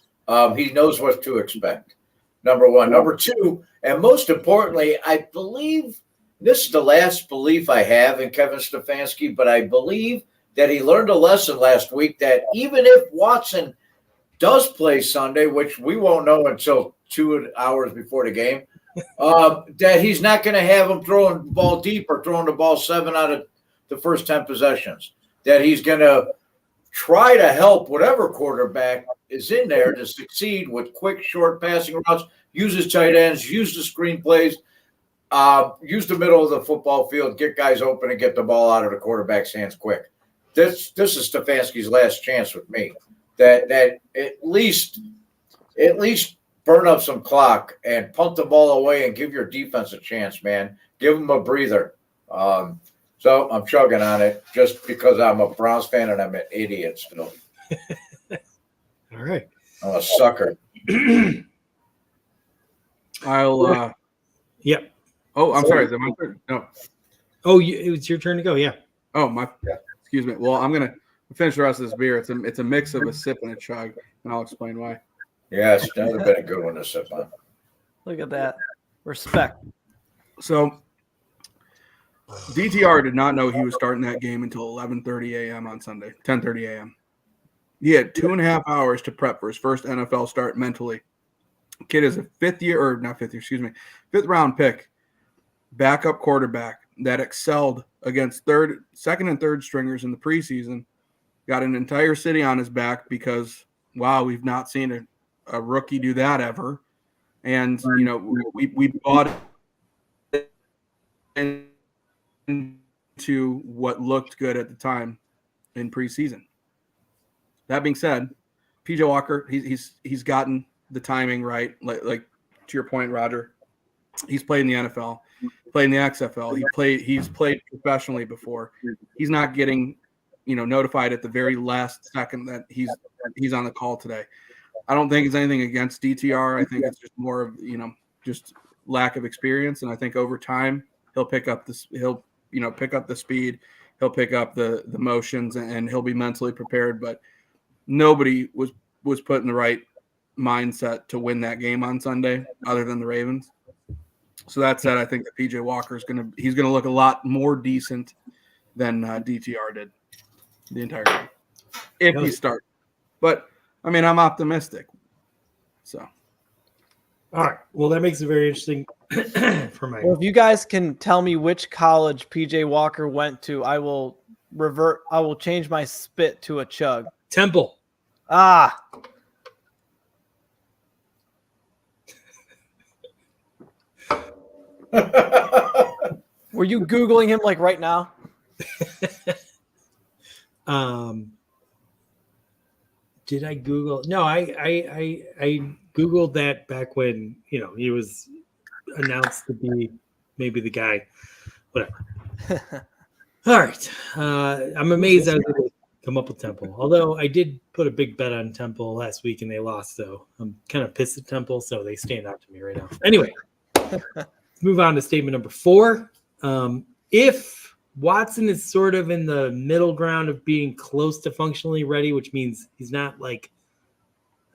Speaker 3: He knows what to expect, number one. Number two, and most importantly, I believe this is the last belief I have in Kevin Stefanski, but I believe that he learned a lesson last week that even if Watson does play Sunday, which we won't know until 2 hours before the game, that he's not going to have him throwing the ball deep or throwing the ball 7 out of the first 10 possessions, that he's going to try to help whatever quarterback is in there to succeed with quick, short passing routes, use his tight ends, use the screen plays, use the middle of the football field, get guys open and get the ball out of the quarterback's hands quick. This is Stefanski's last chance with me, that at least burn up some clock and punt the ball away and give your defense a chance, man. Give them a breather. So I'm chugging on it just because I'm a Browns fan and I'm an idiot still.
Speaker 1: All right.
Speaker 3: I'm a sucker.
Speaker 4: I'll.
Speaker 1: Yep.
Speaker 4: Oh, I'm sorry. Is it my turn? No.
Speaker 1: Oh, it's your turn to go. Yeah.
Speaker 4: Oh, my. Yeah. Excuse me. Well, I'm gonna finish the rest of this beer. It's a mix of a sip and a chug, and I'll explain why.
Speaker 3: Yeah, it's never been a good one to sip on.
Speaker 2: Look at that. Respect.
Speaker 4: So DTR did not know he was starting that game until 11:30 a.m. on Sunday, 10:30 a.m. He had 2.5 hours to prep for his first NFL start mentally. Kid is a fifth round pick, backup quarterback that excelled against second and third stringers in the preseason. Got an entire city on his back because, wow, we've not seen a rookie do that ever. And, you know, we bought into what looked good at the time in preseason. That being said, PJ Walker, he's gotten the timing right. Like to your point, Roger, he's played in the NFL, played in the XFL. He's played professionally before. He's not getting, notified at the very last second that he's on the call today. I don't think it's anything against DTR. I think it's just more of, just lack of experience. And I think over time he'll pick up this. He'll pick up the speed. He'll pick up the motions, and he'll be mentally prepared. But nobody was put in the right mindset to win that game on Sunday, other than the Ravens. So that said, I think that PJ Walker he's gonna look a lot more decent than DTR did the entire game if he starts. But I mean, I'm optimistic. So,
Speaker 2: all right.
Speaker 1: Well, that makes it very interesting for my.
Speaker 2: Well, if you guys can tell me which college PJ Walker went to, I will change my spit to a chug.
Speaker 1: Temple.
Speaker 2: Ah. Were you Googling him like right now?
Speaker 1: Did I Google? No, I Googled that back when, he was announced to be maybe the guy, whatever. All right. I'm amazed I was able to come up with Temple. Although I did put a big bet on Temple last week and they lost, so I'm kind of pissed at Temple, so they stand out to me right now. Anyway, let's move on to statement number 4. If Watson is sort of in the middle ground of being close to functionally ready, which means he's not like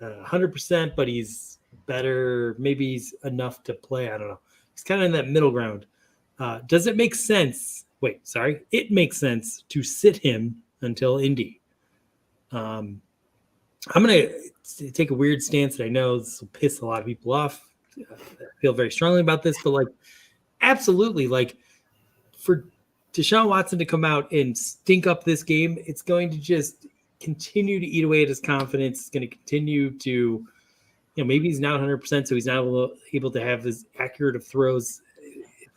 Speaker 1: 100%, but he's better. Maybe he's enough to play. I don't know. He's kind of in that middle ground. Does it make sense? It makes sense to sit him until Indy. I'm going to take a weird stance that I know this will piss a lot of people off. I feel very strongly about this, but like, absolutely, like for Deshaun Watson to come out and stink up this game, it's going to just continue to eat away at his confidence. It's going to continue to, maybe he's not 100%, so he's not able to have as accurate of throws.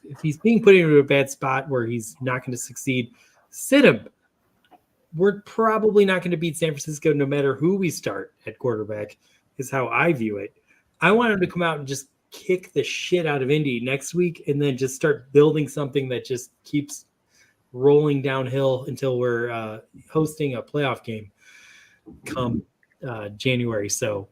Speaker 1: If he's being put into a bad spot where he's not going to succeed, sit him. We're probably not going to beat San Francisco no matter who we start at quarterback, is how I view it. I want him to come out and just kick the shit out of Indy next week and then just start building something that just keeps rolling downhill until we're hosting a playoff game come January. So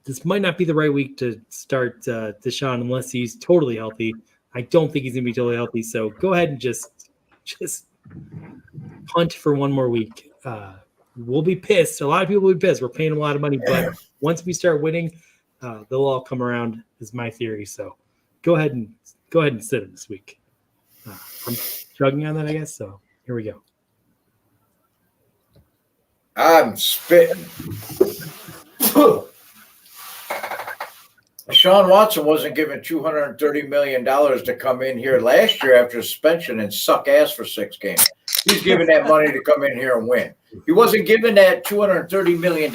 Speaker 1: this might not be the right week to start Deshaun unless he's totally healthy. I don't think he's going to be totally healthy. So go ahead and just punt for one more week. We'll be pissed. A lot of people will be pissed. We're paying a lot of money, but once we start winning, they'll all come around, is my theory. So go ahead and sit him this week. I'm chugging on that, I guess. So here we go.
Speaker 3: I'm spitting. Deshaun Watson wasn't given $230 million to come in here last year after suspension and suck ass for 6 games. He's given that money to come in here and win. He wasn't given that $230 million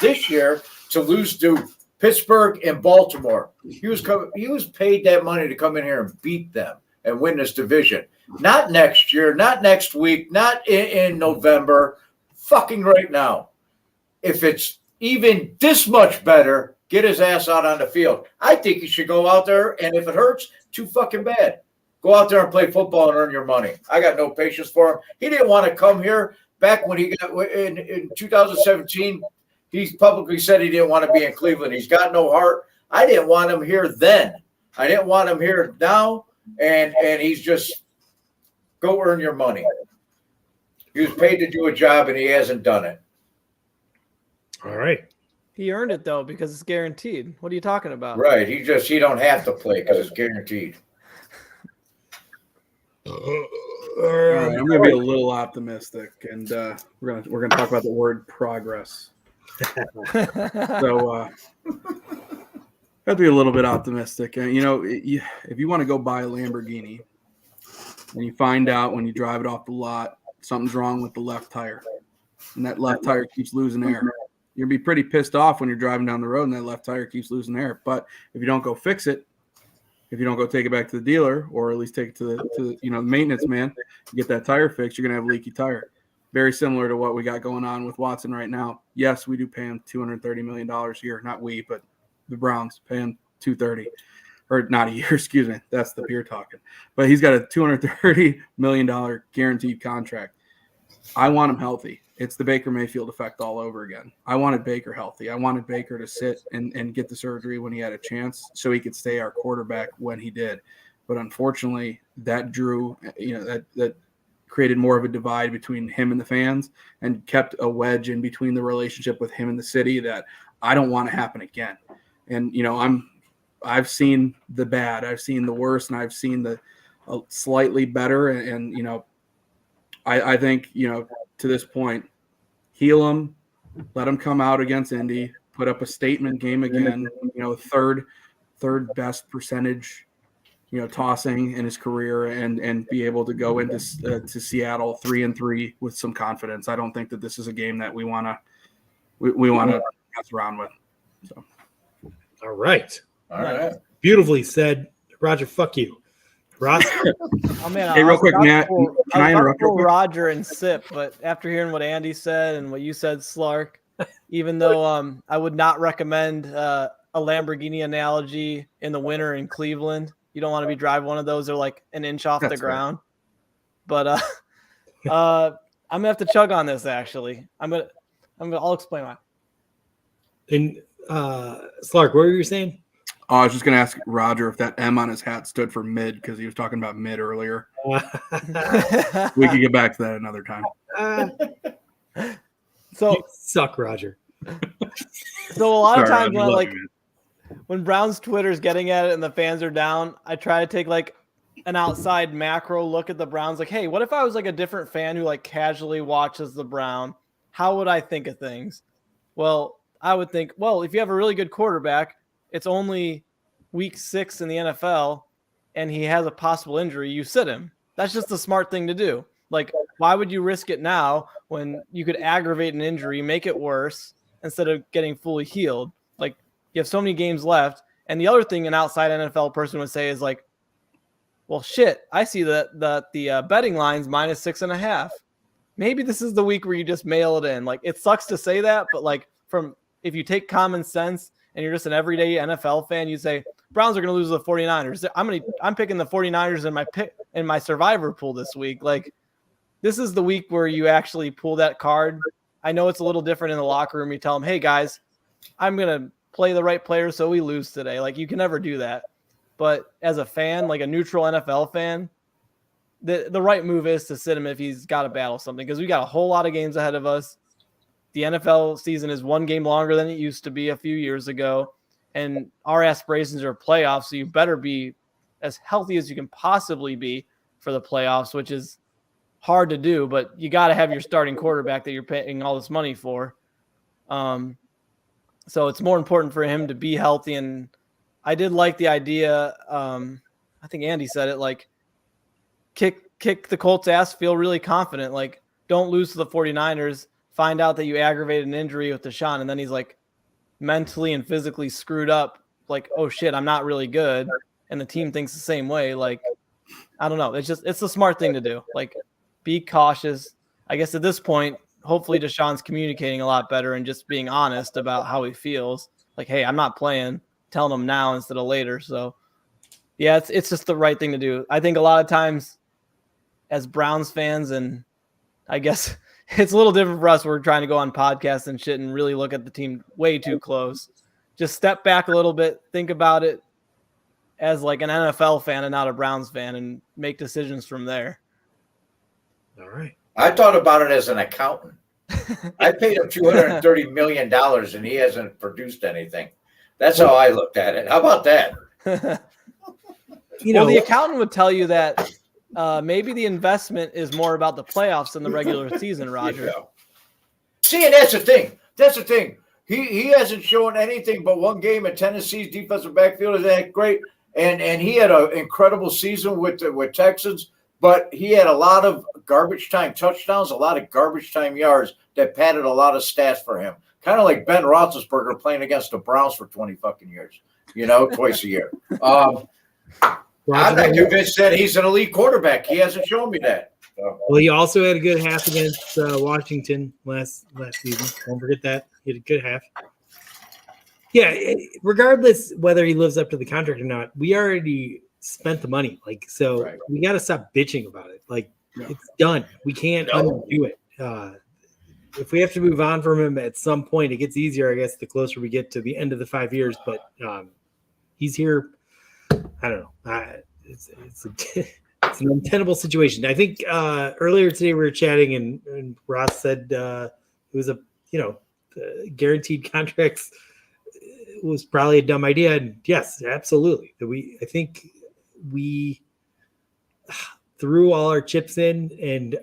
Speaker 3: this year to lose to Pittsburgh and Baltimore. He was paid that money to come in here and beat them and win this division. Not next year, not next week, not in November, fucking right now. If it's even this much better, get his ass out on the field. I think he should go out there, and if it hurts, too fucking bad. Go out there and play football and earn your money. I got no patience for him. He didn't want to come here back when he got in 2017. He publicly said he didn't want to be in Cleveland. He's got no heart. I didn't want him here then. I didn't want him here now, and he's just go earn your money. He was paid to do a job, and he hasn't done it.
Speaker 1: All right.
Speaker 2: He earned it, though, because it's guaranteed. What are you talking about?
Speaker 3: Right. He don't have to play because it's guaranteed.
Speaker 4: All right, I'm going to be a little optimistic, and we're gonna talk about the word progress. So I have to be a little bit optimistic. And if you want to go buy a Lamborghini, and you find out when you drive it off the lot something's wrong with the left tire, and that left tire keeps losing air, you'll be pretty pissed off when you're driving down the road and that left tire keeps losing air. But if you don't go fix it, if you don't go take it back to the dealer, or at least take it to the maintenance man, get that tire fixed, you're gonna have a leaky tire. Very similar to what we got going on with Watson right now. Yes, we do pay him $230 million a year. Not we, but the Browns pay him $230, or not a year. Excuse me. That's the beer talking. But he's got a $230 million guaranteed contract. I want him healthy. It's the Baker Mayfield effect all over again. I wanted Baker healthy. I wanted Baker to sit and get the surgery when he had a chance so he could stay our quarterback when he did. But unfortunately, that drew, that created more of a divide between him and the fans and kept a wedge in between the relationship with him and the city that I don't want to happen again. And, I've seen the bad, I've seen the worst, and I've seen the slightly better. And I think, to this point, heal him, let him come out against Indy, put up a statement game again, third best percentage, tossing in his career, and be able to go into to Seattle 3-3 with some confidence. I don't think that this is a game that we want to mess around with. So,
Speaker 1: all right. Beautifully said, Roger. Fuck you. Ross?
Speaker 2: Oh, man,
Speaker 4: hey, real quick, Matt, can I interrupt?
Speaker 2: Roger and Sip, but after hearing what Andy said and what you said, Slark, even though I would not recommend a Lamborghini analogy in the winter in Cleveland. You don't want to be driving one of those. They're like an inch off the ground. Right. But I'm gonna have to chug on this. Actually, I'll explain why.
Speaker 1: And Slark, what were you saying?
Speaker 4: Oh, I was just going to ask Roger if that M on his hat stood for mid, because he was talking about mid earlier. We could get back to that another time.
Speaker 2: So
Speaker 1: you suck, Roger.
Speaker 2: So a lot of times when Brown's Twitter's getting at it and the fans are down, I try to take like an outside macro look at the Browns. Like, hey, what if I was like a different fan who like casually watches the Brown? How would I think of things? Well, I would think, well, if you have a really good quarterback, it's only week 6 in the NFL and he has a possible injury, you sit him. That's just the smart thing to do. Like, why would you risk it now when you could aggravate an injury, make it worse instead of getting fully healed? Like, you have so many games left. And the other thing an outside NFL person would say is like, well, shit, I see that the betting line's -6.5. Maybe this is the week where you just mail it in. Like, it sucks to say that, but like, if you take common sense and you're just an everyday NFL fan, you say Browns are going to lose to the 49ers. I'm picking the 49ers in my survivor pool this week. Like, this is the week where you actually pull that card. I know it's a little different in the locker room. You tell them, hey guys, I'm going to play the right players so we lose today. Like, you can never do that. But as a fan, like a neutral NFL fan, the right move is to sit him if he's got to battle something, because we got a whole lot of games ahead of us. The NFL season is one game longer than it used to be a few years ago, and our aspirations are playoffs, so you better be as healthy as you can possibly be for the playoffs, which is hard to do, but you got to have your starting quarterback that you're paying all this money for. So it's more important for him to be healthy, and I did like the idea. I think Andy said it, like, kick the Colts' ass, feel really confident. Like, don't lose to the 49ers, find out that you aggravated an injury with Deshaun, and then he's like mentally and physically screwed up. Like, oh shit, I'm not really good. And the team thinks the same way. Like, I don't know. It's the smart thing to do. Like, be cautious. I guess at this point, hopefully Deshaun's communicating a lot better and just being honest about how he feels. Like, hey, I'm not playing. Telling him now instead of later. So yeah, it's just the right thing to do. I think a lot of times as Browns fans, and I guess it's a little different for us, we're trying to go on podcasts and shit and really look at the team way too close. Just step back a little bit, think about it as like an NFL fan and not a Browns fan, and make decisions from there.
Speaker 1: All right.
Speaker 3: I thought about it as an accountant. I paid him $230 million and he hasn't produced anything. That's how I looked at it. How about that?
Speaker 2: Well, the accountant would tell you that maybe the investment is more about the playoffs than the regular season, Roger.
Speaker 3: Yeah. See, and that's the thing. That's the thing. He hasn't shown anything but one game, and Tennessee's defensive backfield is that great. And he had an incredible season with Texans, but he had a lot of garbage time touchdowns, a lot of garbage time yards that padded a lot of stats for him. Kind of like Ben Roethlisberger playing against the Browns for 20 fucking years, twice a year. I'm not convinced that he's an elite quarterback. He hasn't shown me that. So.
Speaker 1: Well, he also had a good half against Washington last season. Don't forget that. He had a good half. Yeah, regardless whether he lives up to the contract or not, we already spent the money. Like, so right. We got to stop bitching about it. Like, It's done. We can't undo it. If we have to move on from him at some point, it gets easier, I guess, the closer we get to the end of the 5 years. But he's here. I don't know. It's an untenable situation. I think earlier today we were chatting, and Ross said it was guaranteed contracts was probably a dumb idea. And yes, absolutely. I think we threw all our chips in, and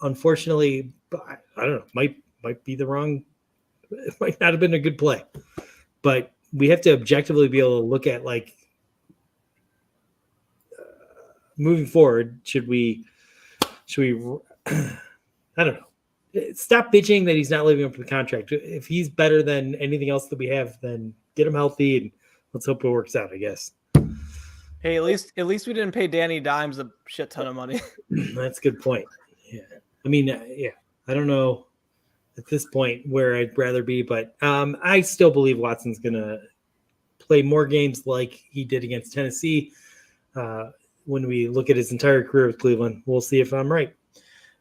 Speaker 1: unfortunately, I don't know, might be the wrong, it might not have been a good play, but we have to objectively be able to look at, like, moving forward, should we I don't know, stop bitching that he's not living up to the contract. If he's better than anything else that we have, then get him healthy and let's hope it works out, I guess.
Speaker 2: Hey, at least we didn't pay Danny Dimes a shit ton of money.
Speaker 1: That's a good point. Yeah. I mean, yeah, I don't know at this point where I'd rather be, but I still believe Watson's going to play more games like he did against Tennessee. When we look at his entire career with Cleveland, we'll see if I'm right.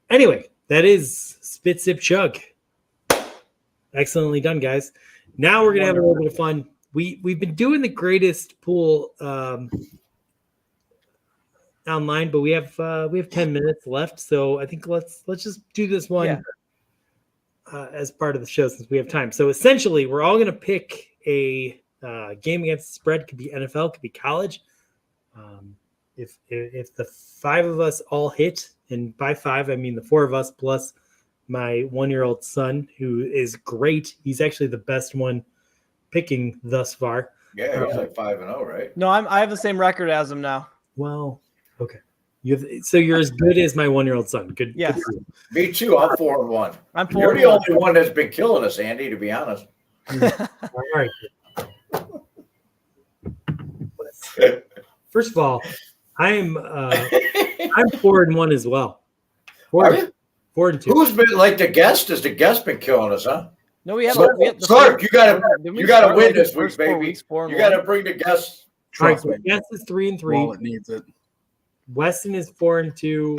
Speaker 1: Anyway, that is Spit, Sip, Chug. Excellently done, guys. Now we're going to have a little bit of fun. We've been doing the greatest pool online, but we have 10 minutes left, so I think let's just do this one as part of the show since we have time. So essentially, we're all going to pick a game against the spread. Could be NFL, could be college. If the five of us all hit, and by five I mean the four of us plus my 1-year-old son, who is great. He's actually the best one picking thus far.
Speaker 3: Yeah, he's like 5-0, right?
Speaker 2: No, I have the same record as him now.
Speaker 1: Well, okay. So you're as good as my 1-year-old son. Good.
Speaker 2: Yes.
Speaker 1: Good for you.
Speaker 3: Me too. I'm 4-1.
Speaker 2: I'm
Speaker 3: You're the
Speaker 2: 4-1.
Speaker 3: only one that's been killing us, Andy, to be honest.
Speaker 1: All right. First of all, I'm 4-1 as well.
Speaker 3: Are you?
Speaker 1: 4-2.
Speaker 3: Who's been like the guest? Has the guest been killing us, huh?
Speaker 2: No, we have
Speaker 3: Clark, you gotta win this week, baby. You gotta bring the guests.
Speaker 1: All right,
Speaker 4: Trust
Speaker 1: so
Speaker 4: me.
Speaker 1: Guess is 3-3.
Speaker 4: Wallet needs it.
Speaker 1: Weston is 4-2.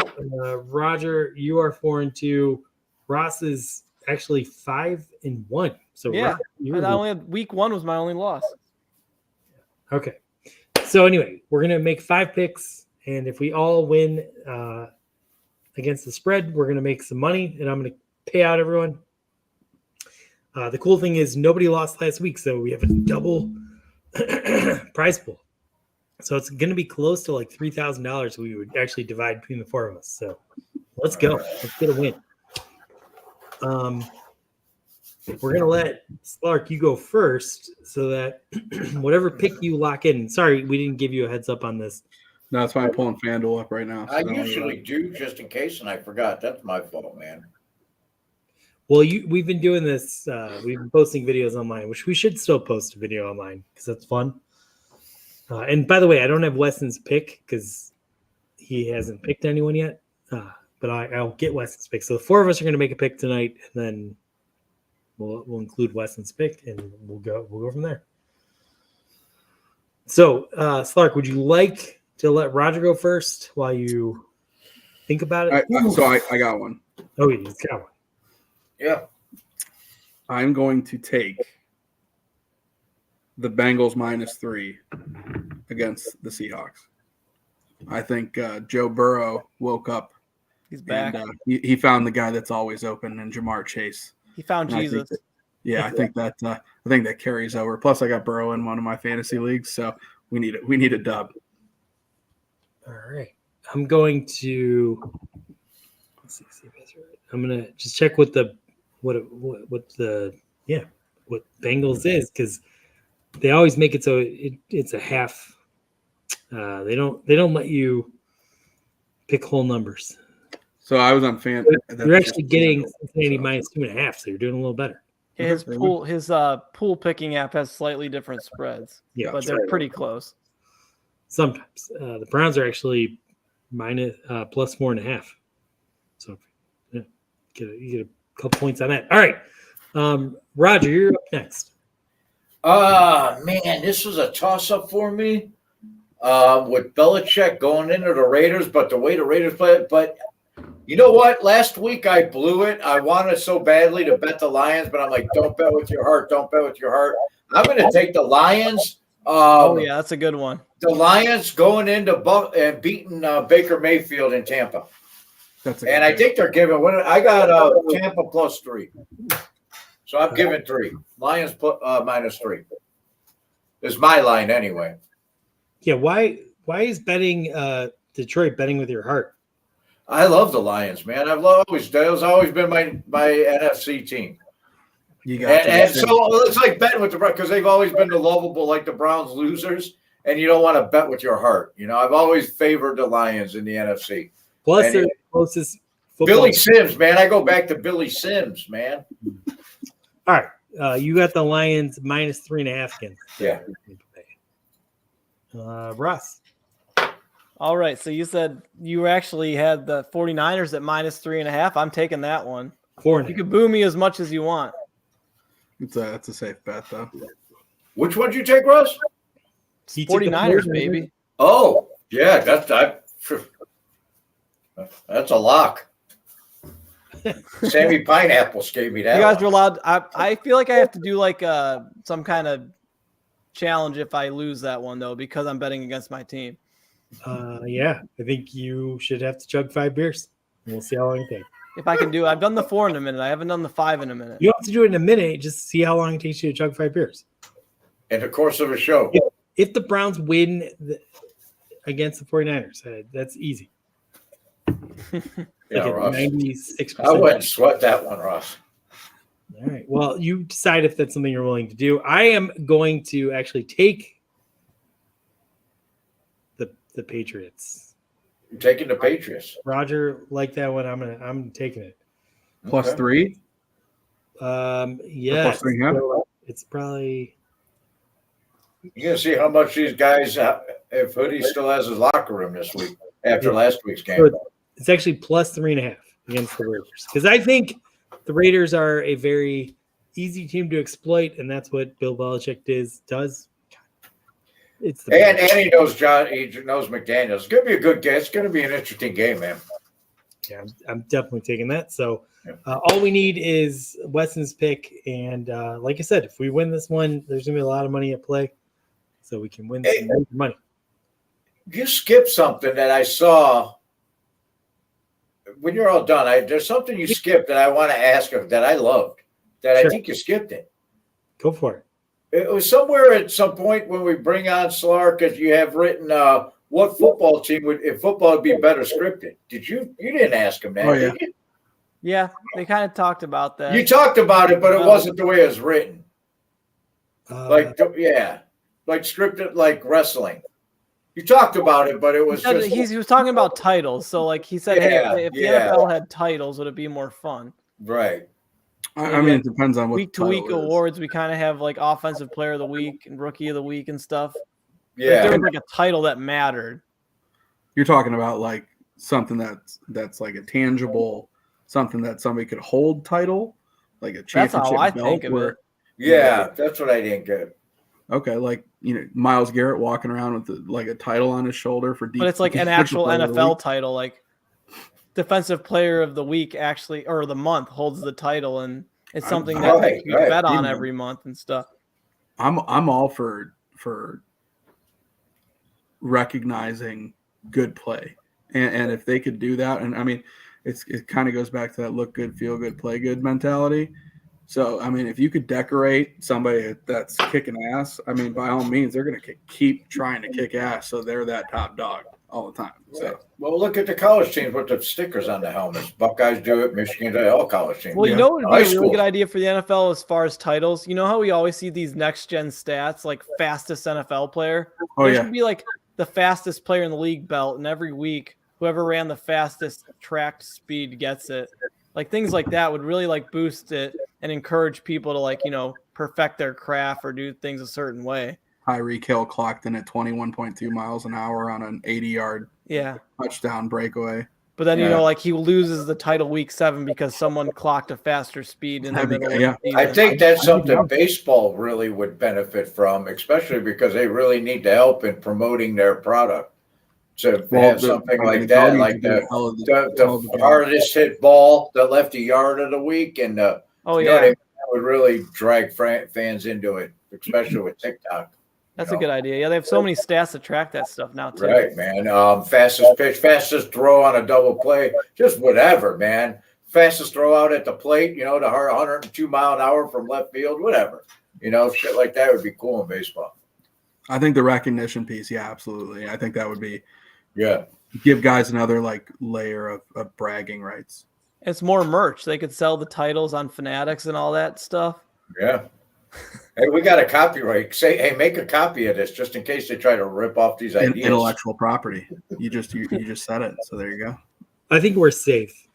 Speaker 1: Roger, you are 4-2. Ross is actually 5-1. So
Speaker 2: Yeah,
Speaker 1: Ross, you're
Speaker 2: I only had week 1 was my only loss.
Speaker 1: okay. So anyway, we're gonna make 5 picks, and if we all win against the spread, we're gonna make some money, and I'm gonna pay out everyone. The cool thing is nobody lost last week, so we have a double prize pool. So it's going to be close to like $3,000 we would actually divide between the 4 of us. So let's go. Let's get a win. We're going to let Slark, you go first so that whatever pick you lock in. Sorry, we didn't give you a heads up on this.
Speaker 4: No, that's why I'm pulling FanDuel up right now.
Speaker 3: I usually do just in case, and I forgot. That's my fault, man.
Speaker 1: Well, we've been doing this. We've been posting videos online, which we should still post a video online because that's fun. And by the way, I don't have Weston's pick because he hasn't picked anyone yet. But I'll get Weston's pick. So the 4 of us are going to make a pick tonight, and then we'll include Weston's pick, and we'll go from there. So, Slark, would you like to let Roger go first while you think about it?
Speaker 4: I got one.
Speaker 1: Oh, he's got one.
Speaker 3: Yeah.
Speaker 4: I'm going to take the Bengals -3 against the Seahawks. I think Joe Burrow woke up.
Speaker 2: He's back.
Speaker 4: And, he found the guy that's always open in Jamar Chase.
Speaker 2: He found
Speaker 4: And
Speaker 2: Jesus.
Speaker 4: I think that carries over. Plus, I got Burrow in one of my fantasy leagues, so we need a dub.
Speaker 1: All right. I'm going to let's see if that's right. I'm gonna just check what Bengals is, because they always make it so it's a half. They don't let you pick whole numbers.
Speaker 4: So I was on fan.
Speaker 1: You're actually getting Cincinnati -2.5, so you're doing a little better.
Speaker 2: His pool picking app has slightly different spreads,
Speaker 1: Yeah,
Speaker 2: but they're pretty close.
Speaker 1: Sometimes the Browns are actually +4.5. So yeah, you get a couple points on that. All right, Roger, you're up next.
Speaker 3: Man, this was a toss-up for me with Belichick going into the Raiders, but the way the Raiders play it. But you know what? Last week I blew it. I wanted so badly to bet the Lions, but I'm like, don't bet with your heart. Don't bet with your heart. I'm going to take the Lions.
Speaker 2: Oh, yeah, that's a good one.
Speaker 3: The Lions going into and beating Baker Mayfield in Tampa. I think they're giving – I got Tampa +3. So I'm giving 3. Lions -3. Is my line anyway.
Speaker 1: Yeah, why is betting Detroit betting with your heart?
Speaker 3: I love the Lions, man. That's always been my NFC team.
Speaker 4: You got
Speaker 3: and so it's like betting with the Browns because they've always been the lovable, like the Browns losers, and you don't want to bet with your heart. You know, I've always favored the Lions in the NFC.
Speaker 1: Plus, they're the closest football.
Speaker 3: Billy Sims, man. I go back to Billy Sims, man.
Speaker 1: All right, you got the Lions -3.5 against.
Speaker 3: Yeah.
Speaker 1: Russ.
Speaker 2: All right, so you said you actually had the 49ers at -3.5. I'm taking that one.
Speaker 1: 4.5.
Speaker 2: You can boo me as much as you want.
Speaker 4: That's a safe bet, though.
Speaker 3: Which one did you take, Russ?
Speaker 2: 49ers, baby.
Speaker 3: Oh, yeah, that's a lock. Sammy Pineapples gave me that.
Speaker 2: You guys are allowed. I feel like I have to do like some kind of challenge if I lose that one, though, because I'm betting against my team.
Speaker 1: Yeah, I think you should have to chug 5 beers. We'll see how long it takes.
Speaker 2: If I can do it. I've done the 4 in a minute. I haven't done the 5 in a minute.
Speaker 1: You don't have to do it in a minute. Just see how long it takes you to chug 5 beers.
Speaker 3: In the course of a show.
Speaker 1: If the Browns win against the 49ers, that's easy.
Speaker 3: Yeah,
Speaker 1: like a
Speaker 3: Ross.
Speaker 1: 96%.
Speaker 3: I wouldn't sweat that one, Ross.
Speaker 1: All right. Well, you decide if that's something you're willing to do. I am going to actually take the Patriots.
Speaker 3: You're taking the Patriots.
Speaker 1: Roger, like that one. I'm taking it.
Speaker 4: Plus
Speaker 3: Okay.
Speaker 4: 3.
Speaker 1: Yeah.
Speaker 4: Plus 3.5?
Speaker 1: It's probably.
Speaker 3: You're gonna see how much these guys, if Hoodie still has his locker room this week after last week's game.
Speaker 1: So it's actually plus 3.5 against the Raiders because I think the Raiders are a very easy team to exploit, and that's what Bill Belichick does. It's the
Speaker 3: And he knows he knows McDaniels. It's gonna be a good game. It's gonna be an interesting game, man.
Speaker 1: Yeah, I'm definitely taking that. So all we need is Weston's pick, and like I said, if we win this one, there's gonna be a lot of money at play, so we can win some major money.
Speaker 3: You skipped something that I saw. When you're all done, there's something you skipped that I want to ask of that I loved. That
Speaker 1: Sure.
Speaker 3: I think you skipped it.
Speaker 1: Go for it.
Speaker 3: It was somewhere at some point when we bring on Slar because you have written what football team if football would be better scripted. You didn't ask him that, did you?
Speaker 2: Yeah, they kind of talked about that.
Speaker 3: You talked about it, but it wasn't the way it was written. Like scripted like wrestling. You talked about it, but it was just
Speaker 2: he was talking about titles. So like he said, hey, if the NFL had titles, would it be more fun?
Speaker 3: right.
Speaker 4: I mean, it depends on what
Speaker 2: Week to week awards. We kind of have like offensive player of the week and rookie of the week and stuff.
Speaker 3: Yeah.
Speaker 2: Like, there was like a title that mattered.
Speaker 4: You're talking about like something that's like a tangible, something that somebody could hold title, like a championship
Speaker 2: That's how I
Speaker 4: belt.
Speaker 2: think of it.
Speaker 3: Yeah, that's what I didn't get.
Speaker 4: Okay, like Myles Garrett walking around with like a title on his shoulder for deep.
Speaker 2: But it's like an actual NFL title, like defensive player of the week actually, or the month holds the title, and it's something that you bet on every month and stuff.
Speaker 4: I'm all for recognizing good play, and if they could do that, and I mean, it kind of goes back to that look good, feel good, play good mentality. So, I mean, if you could decorate somebody that's kicking ass, I mean, by all means, they're going to keep trying to kick ass. So they're that top dog all the time. So,
Speaker 3: well, look at the college teams with the stickers on the helmets. Buckeyes do it. Michigan do it. All college teams.
Speaker 2: Well, you know what would be a really good idea for the NFL as far as titles? You know how we always see these next-gen stats, like fastest NFL player? There should be like the fastest player in the league belt, and every week, whoever ran the fastest track speed gets it. Like things like that would really like boost it and encourage people to like, perfect their craft or do things a certain way.
Speaker 4: Tyreek Hill clocked in at 21.2 miles an hour on an 80-yard touchdown breakaway.
Speaker 2: But then, like he loses the title week 7 because someone clocked a faster speed in the middle of the season.
Speaker 3: I think that's something baseball really would benefit from, especially because they really need to help in promoting their product. To have something like that, like the hardest hit ball that left a yard of the week, and that would really drag fans into it, especially with TikTok.
Speaker 2: That's a good idea. Yeah, they have so many stats to track that stuff now too.
Speaker 3: Right, man. Fastest pitch, fastest throw on a double play, just whatever, man. Fastest throw out at the plate, the 102 mile an hour from left field, whatever. Shit like that would be cool in baseball.
Speaker 4: I think the recognition piece, absolutely. I think that would be.
Speaker 3: Yeah.
Speaker 4: Give guys another like layer of bragging rights.
Speaker 2: It's more merch. They could sell the titles on Fanatics and all that stuff.
Speaker 3: Yeah. Hey, we got a copyright. Hey, make a copy of this just in case they try to rip off these ideas.
Speaker 4: Intellectual property. You just said it. So there you go.
Speaker 1: I think we're safe.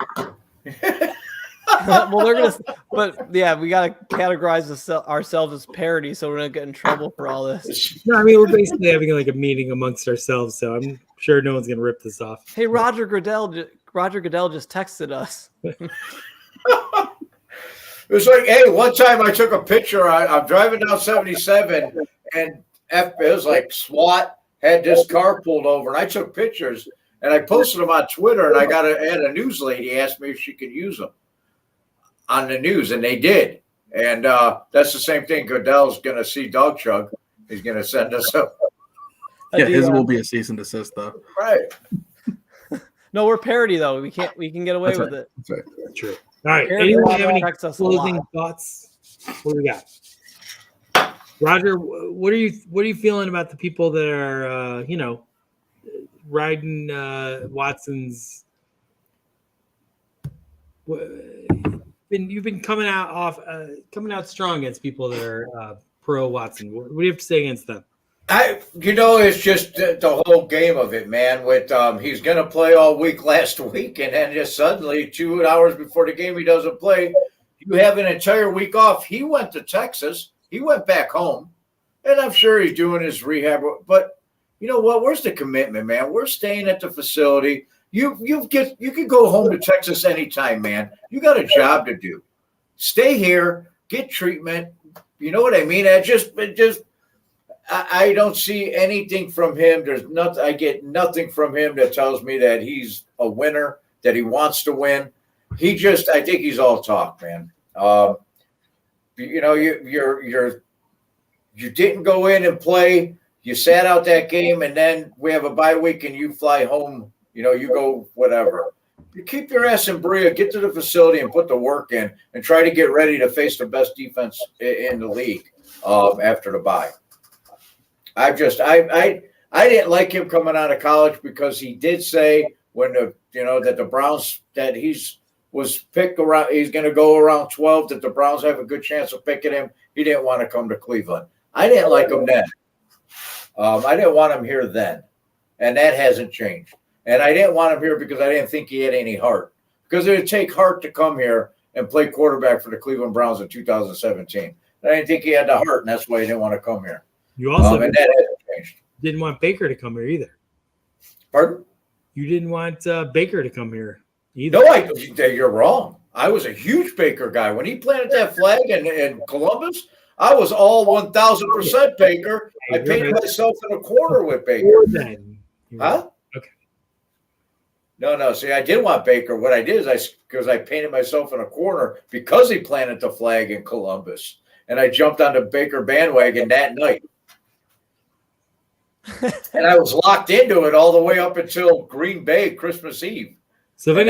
Speaker 2: Well, they're gonna, but yeah, we gotta categorize ourselves as parody, so we're gonna get in trouble for all this.
Speaker 1: No, I mean we're basically having like a meeting amongst ourselves, so I'm sure no one's gonna rip this off.
Speaker 2: Hey, Roger Goodell just texted us.
Speaker 3: It was like, hey, one time I took a picture. I'm driving down 77, and it was like SWAT had this car pulled over, and I took pictures, and I posted them on Twitter, and I had a news lady ask me if she could use them on the news, and they did. And that's the same thing. Goodell's going to see Dog Chug. He's going to send us up.
Speaker 4: Yeah, his will be a cease and desist, though.
Speaker 3: Right.
Speaker 2: No, we're parody, though. We can get away with it.
Speaker 4: That's right.
Speaker 1: True. All right. Anyone have any closing thoughts? What do we got? Roger, what are you feeling about the people that are riding Watson's You've been coming out strong against people that are pro Watson. What do you have to say against them?
Speaker 3: It's just the whole game of it, man. With he's going to play all week last week, and then just suddenly 2 hours before the game he doesn't play. You have an entire week off. He went to Texas. He went back home, and I'm sure he's doing his rehab. But you know what? Where's the commitment, man? We're staying at the facility. You can go home to Texas anytime, man. You got a job to do. Stay here, get treatment. You know what I mean? I don't see anything from him. There's nothing. I get nothing from him that tells me that he's a winner, that he wants to win. I think he's all talk, man. You didn't go in and play. You sat out that game, and then we have a bye week, and you fly home. You go whatever. You keep your ass in Berea, get to the facility, and put the work in, and try to get ready to face the best defense in the league after the bye. I didn't like him coming out of college because he did say that the Browns that was picked around, he's going to go around 12, that the Browns have a good chance of picking him. He didn't want to come to Cleveland. I didn't like him then. I didn't want him here then, and that hasn't changed. And I didn't want him here because I didn't think he had any heart. Because it would take heart to come here and play quarterback for the Cleveland Browns in 2017. I didn't think he had the heart, and that's why he didn't want to come here.
Speaker 1: You also
Speaker 3: and that hasn't changed.
Speaker 1: Didn't want Baker to come here either.
Speaker 3: Pardon?
Speaker 1: You didn't want Baker to come here either.
Speaker 3: No, you're wrong. I was a huge Baker guy. When he planted that flag in Columbus, I was all 1,000% Baker. I painted myself in a corner with Baker. Huh?
Speaker 1: Okay.
Speaker 3: No. See, I did want Baker. What I did is because I painted myself in a corner because he planted the flag in Columbus. And I jumped on the Baker bandwagon that night. And I was locked into it all the way up until Green Bay Christmas Eve.
Speaker 1: So if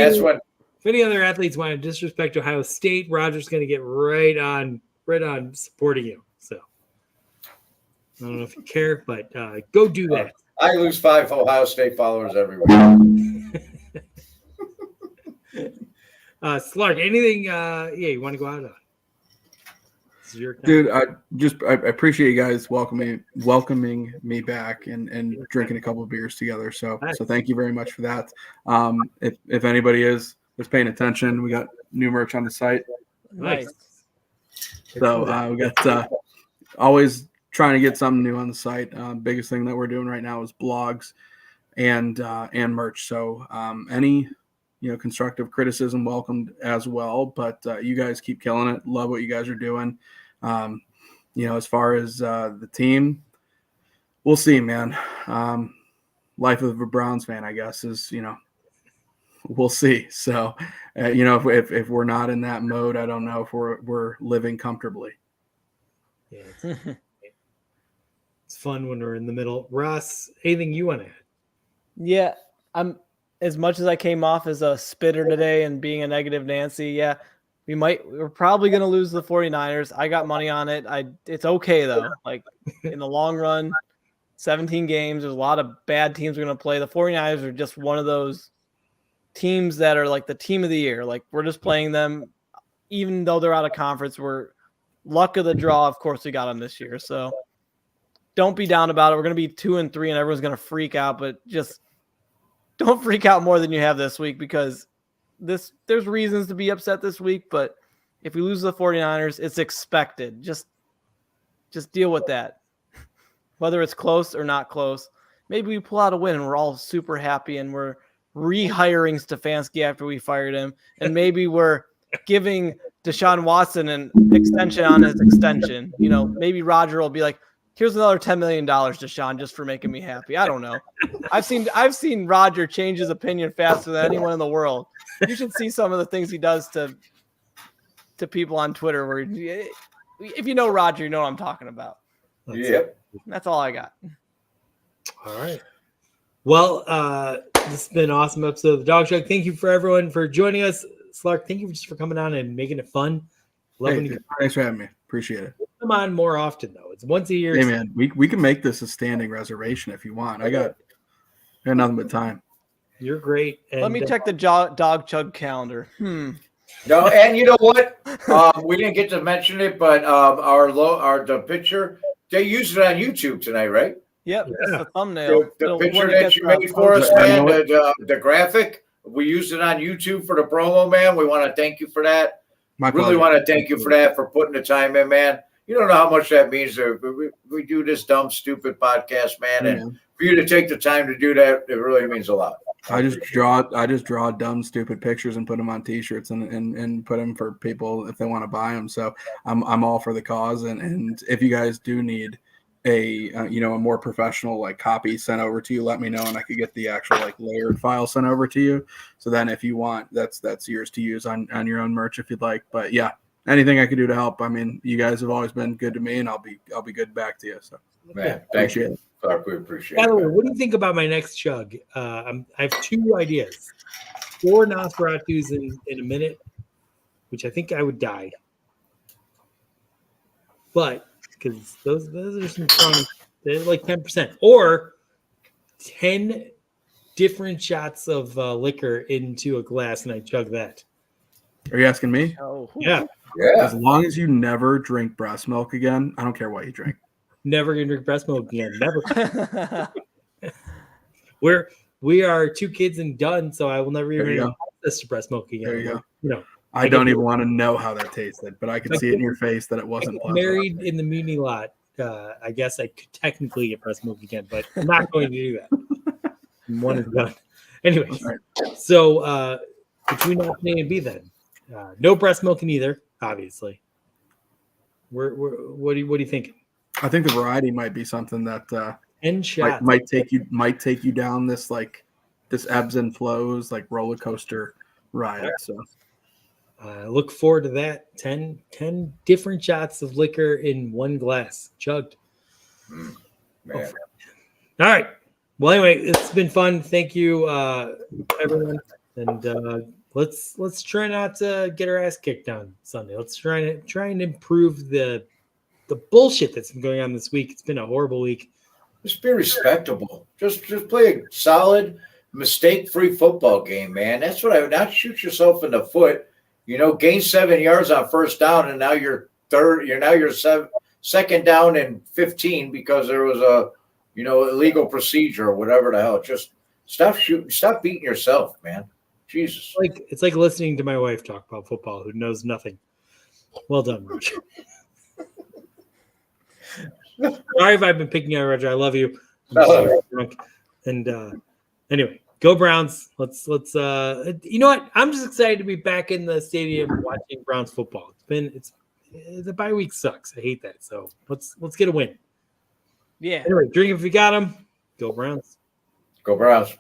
Speaker 1: any other athletes want to disrespect Ohio State, Roger's going to get right on supporting you. So I don't know if you care, but go do that.
Speaker 3: I lose 5 Ohio State followers every week.
Speaker 1: Slark, anything? You want to go out on?
Speaker 4: Dude, I appreciate you guys welcoming me back and drinking a couple of beers together. So thank you very much for that. If anybody is paying attention, we got new merch on the site.
Speaker 2: Nice.
Speaker 4: So we got always trying to get something new on the site. Biggest thing that we're doing right now is blogs and merch. So any constructive criticism welcomed as well. But you guys keep killing it. Love what you guys are doing. As far as the team, we'll see, man. Life of a Browns fan, I guess, is we'll see. So if we're not in that mode, I don't know if we're living comfortably.
Speaker 1: Yeah, it's fun when we're in the middle. Ross, anything you want to add?
Speaker 2: Yeah, I'm. As much as I came off as a spitter today and being a negative Nancy, yeah, we're probably going to lose the 49ers. I got money on it. It's okay though. Like in the long run, 17 games, there's a lot of bad teams we're going to play. The 49ers are just one of those teams that are like the team of the year. Like we're just playing them, even though they're out of conference. We're luck of the draw. Of course we got them this year. So don't be down about it. We're going to be 2-3 and everyone's going to freak out, but just don't freak out more than you have this week because there's reasons to be upset this week, but if we lose the 49ers, it's expected. Just deal with that. Whether it's close or not close. Maybe we pull out a win and we're all super happy and we're rehiring Stefanski after we fired him. And maybe we're giving Deshaun Watson an extension on his extension. Maybe Roger will be like, here's another $10 million, Deshaun, just for making me happy. I don't know. I've seen Roger change his opinion faster than anyone in the world. You should see some of the things he does to people on Twitter. Where if you know Roger, you know what I'm talking about.
Speaker 3: Yep.
Speaker 2: That's all I got.
Speaker 1: All right. Well, this has been an awesome episode of the Dog Show. Thank you for everyone for joining us. Slark, thank you just for coming on and making it fun.
Speaker 4: Thanks for having me. Appreciate it.
Speaker 1: Come on more often though. It's once a year.
Speaker 4: Hey man, we can make this a standing reservation if you want. I got nothing but time.
Speaker 1: You're great. And,
Speaker 2: let me check the dog chug calendar.
Speaker 3: No, and you know what? We didn't get to mention it, but the picture, they used it on YouTube tonight, right?
Speaker 2: Yep,
Speaker 1: Yeah.
Speaker 2: it's the thumbnail.
Speaker 3: The
Speaker 2: When
Speaker 3: picture
Speaker 2: it
Speaker 3: that
Speaker 2: gets,
Speaker 3: you made for us,
Speaker 4: You
Speaker 3: man,
Speaker 4: know what?
Speaker 3: the graphic, we used it on YouTube for the promo, man. We want to thank you for that.
Speaker 4: My
Speaker 3: Really
Speaker 4: pleasure.
Speaker 3: want to thank you for that, for putting the time in, man. You don't know how much that means. We do this dumb, stupid podcast, man,
Speaker 4: Yeah,
Speaker 3: and
Speaker 4: man.
Speaker 3: for you to take the time to do that, it really means a lot.
Speaker 4: I just draw dumb, stupid pictures and put them on T-shirts and put them for people if they want to buy them. So I'm all for the cause. And if you guys do need a a more professional like copy sent over to you, let me know and I could get the actual like layered file sent over to you. So then if you want, that's yours to use on your own merch if you'd like. But yeah, anything I could do to help. I mean, you guys have always been good to me, and I'll be good back to you. So
Speaker 3: Man, thank
Speaker 4: appreciate
Speaker 3: you.
Speaker 4: it.
Speaker 3: We appreciate
Speaker 1: By the way,
Speaker 3: it.
Speaker 1: what do you think about my next chug? I have 2 ideas. 4 Nosferatus in a minute, which I think I would die. But because those are some strong, they're like 10%. Or 10 different shots of liquor into a glass and I chug that.
Speaker 4: Are you asking me?
Speaker 2: Oh,
Speaker 1: Yeah.
Speaker 4: As
Speaker 3: Yeah.
Speaker 4: long as you never drink breast milk again, I don't care what you drink.
Speaker 1: Never gonna drink breast milk again. Never.
Speaker 2: yeah.
Speaker 1: We are 2 kids and done, so I will never
Speaker 4: There
Speaker 1: even
Speaker 4: you
Speaker 1: have
Speaker 4: go.
Speaker 1: access to breast milk again.
Speaker 4: There you go.
Speaker 1: You know,
Speaker 4: I don't even want to know how that tasted, but I could see it in your face that it
Speaker 1: I
Speaker 4: wasn't
Speaker 1: get
Speaker 4: pleasant.
Speaker 1: married in the muni lot. I guess I could technically get breast milk again, but I'm not going to do that. One is done. Anyway,
Speaker 4: All right.
Speaker 1: so between option A and B, then no breast milk in either, obviously. What do you think?
Speaker 4: I think the variety might be something that
Speaker 1: 10 shots.
Speaker 4: might take you down this ebbs and flows like roller coaster ride. So
Speaker 1: Look forward to that. 10 different shots of liquor in one glass, chugged.
Speaker 3: Man.
Speaker 1: All right. Well, anyway, it's been fun. Thank you, everyone. And let's try not to get our ass kicked on Sunday. Let's try and improve the bullshit that's been going on this week. It's been a horrible week.
Speaker 3: Just be respectable. Just play a solid, mistake-free football game, man. That's what I would not shoot yourself in the foot. You know, gain 7 yards on first down, and now you're second down and 15 because there was a illegal procedure or whatever the hell. Just stop shooting, stop beating yourself, man. Jesus.
Speaker 1: It's like listening to my wife talk about football, who knows nothing. Well done, Roger. Sorry if I've been picking on Roger. I love you. I'm so drunk. And anyway, go Browns. Let's you know what? I'm just excited to be back in the stadium watching Browns football. The bye week sucks. I hate that. So let's get a win.
Speaker 2: Yeah.
Speaker 1: Anyway, drink if you got them. Go Browns.
Speaker 3: Go Browns.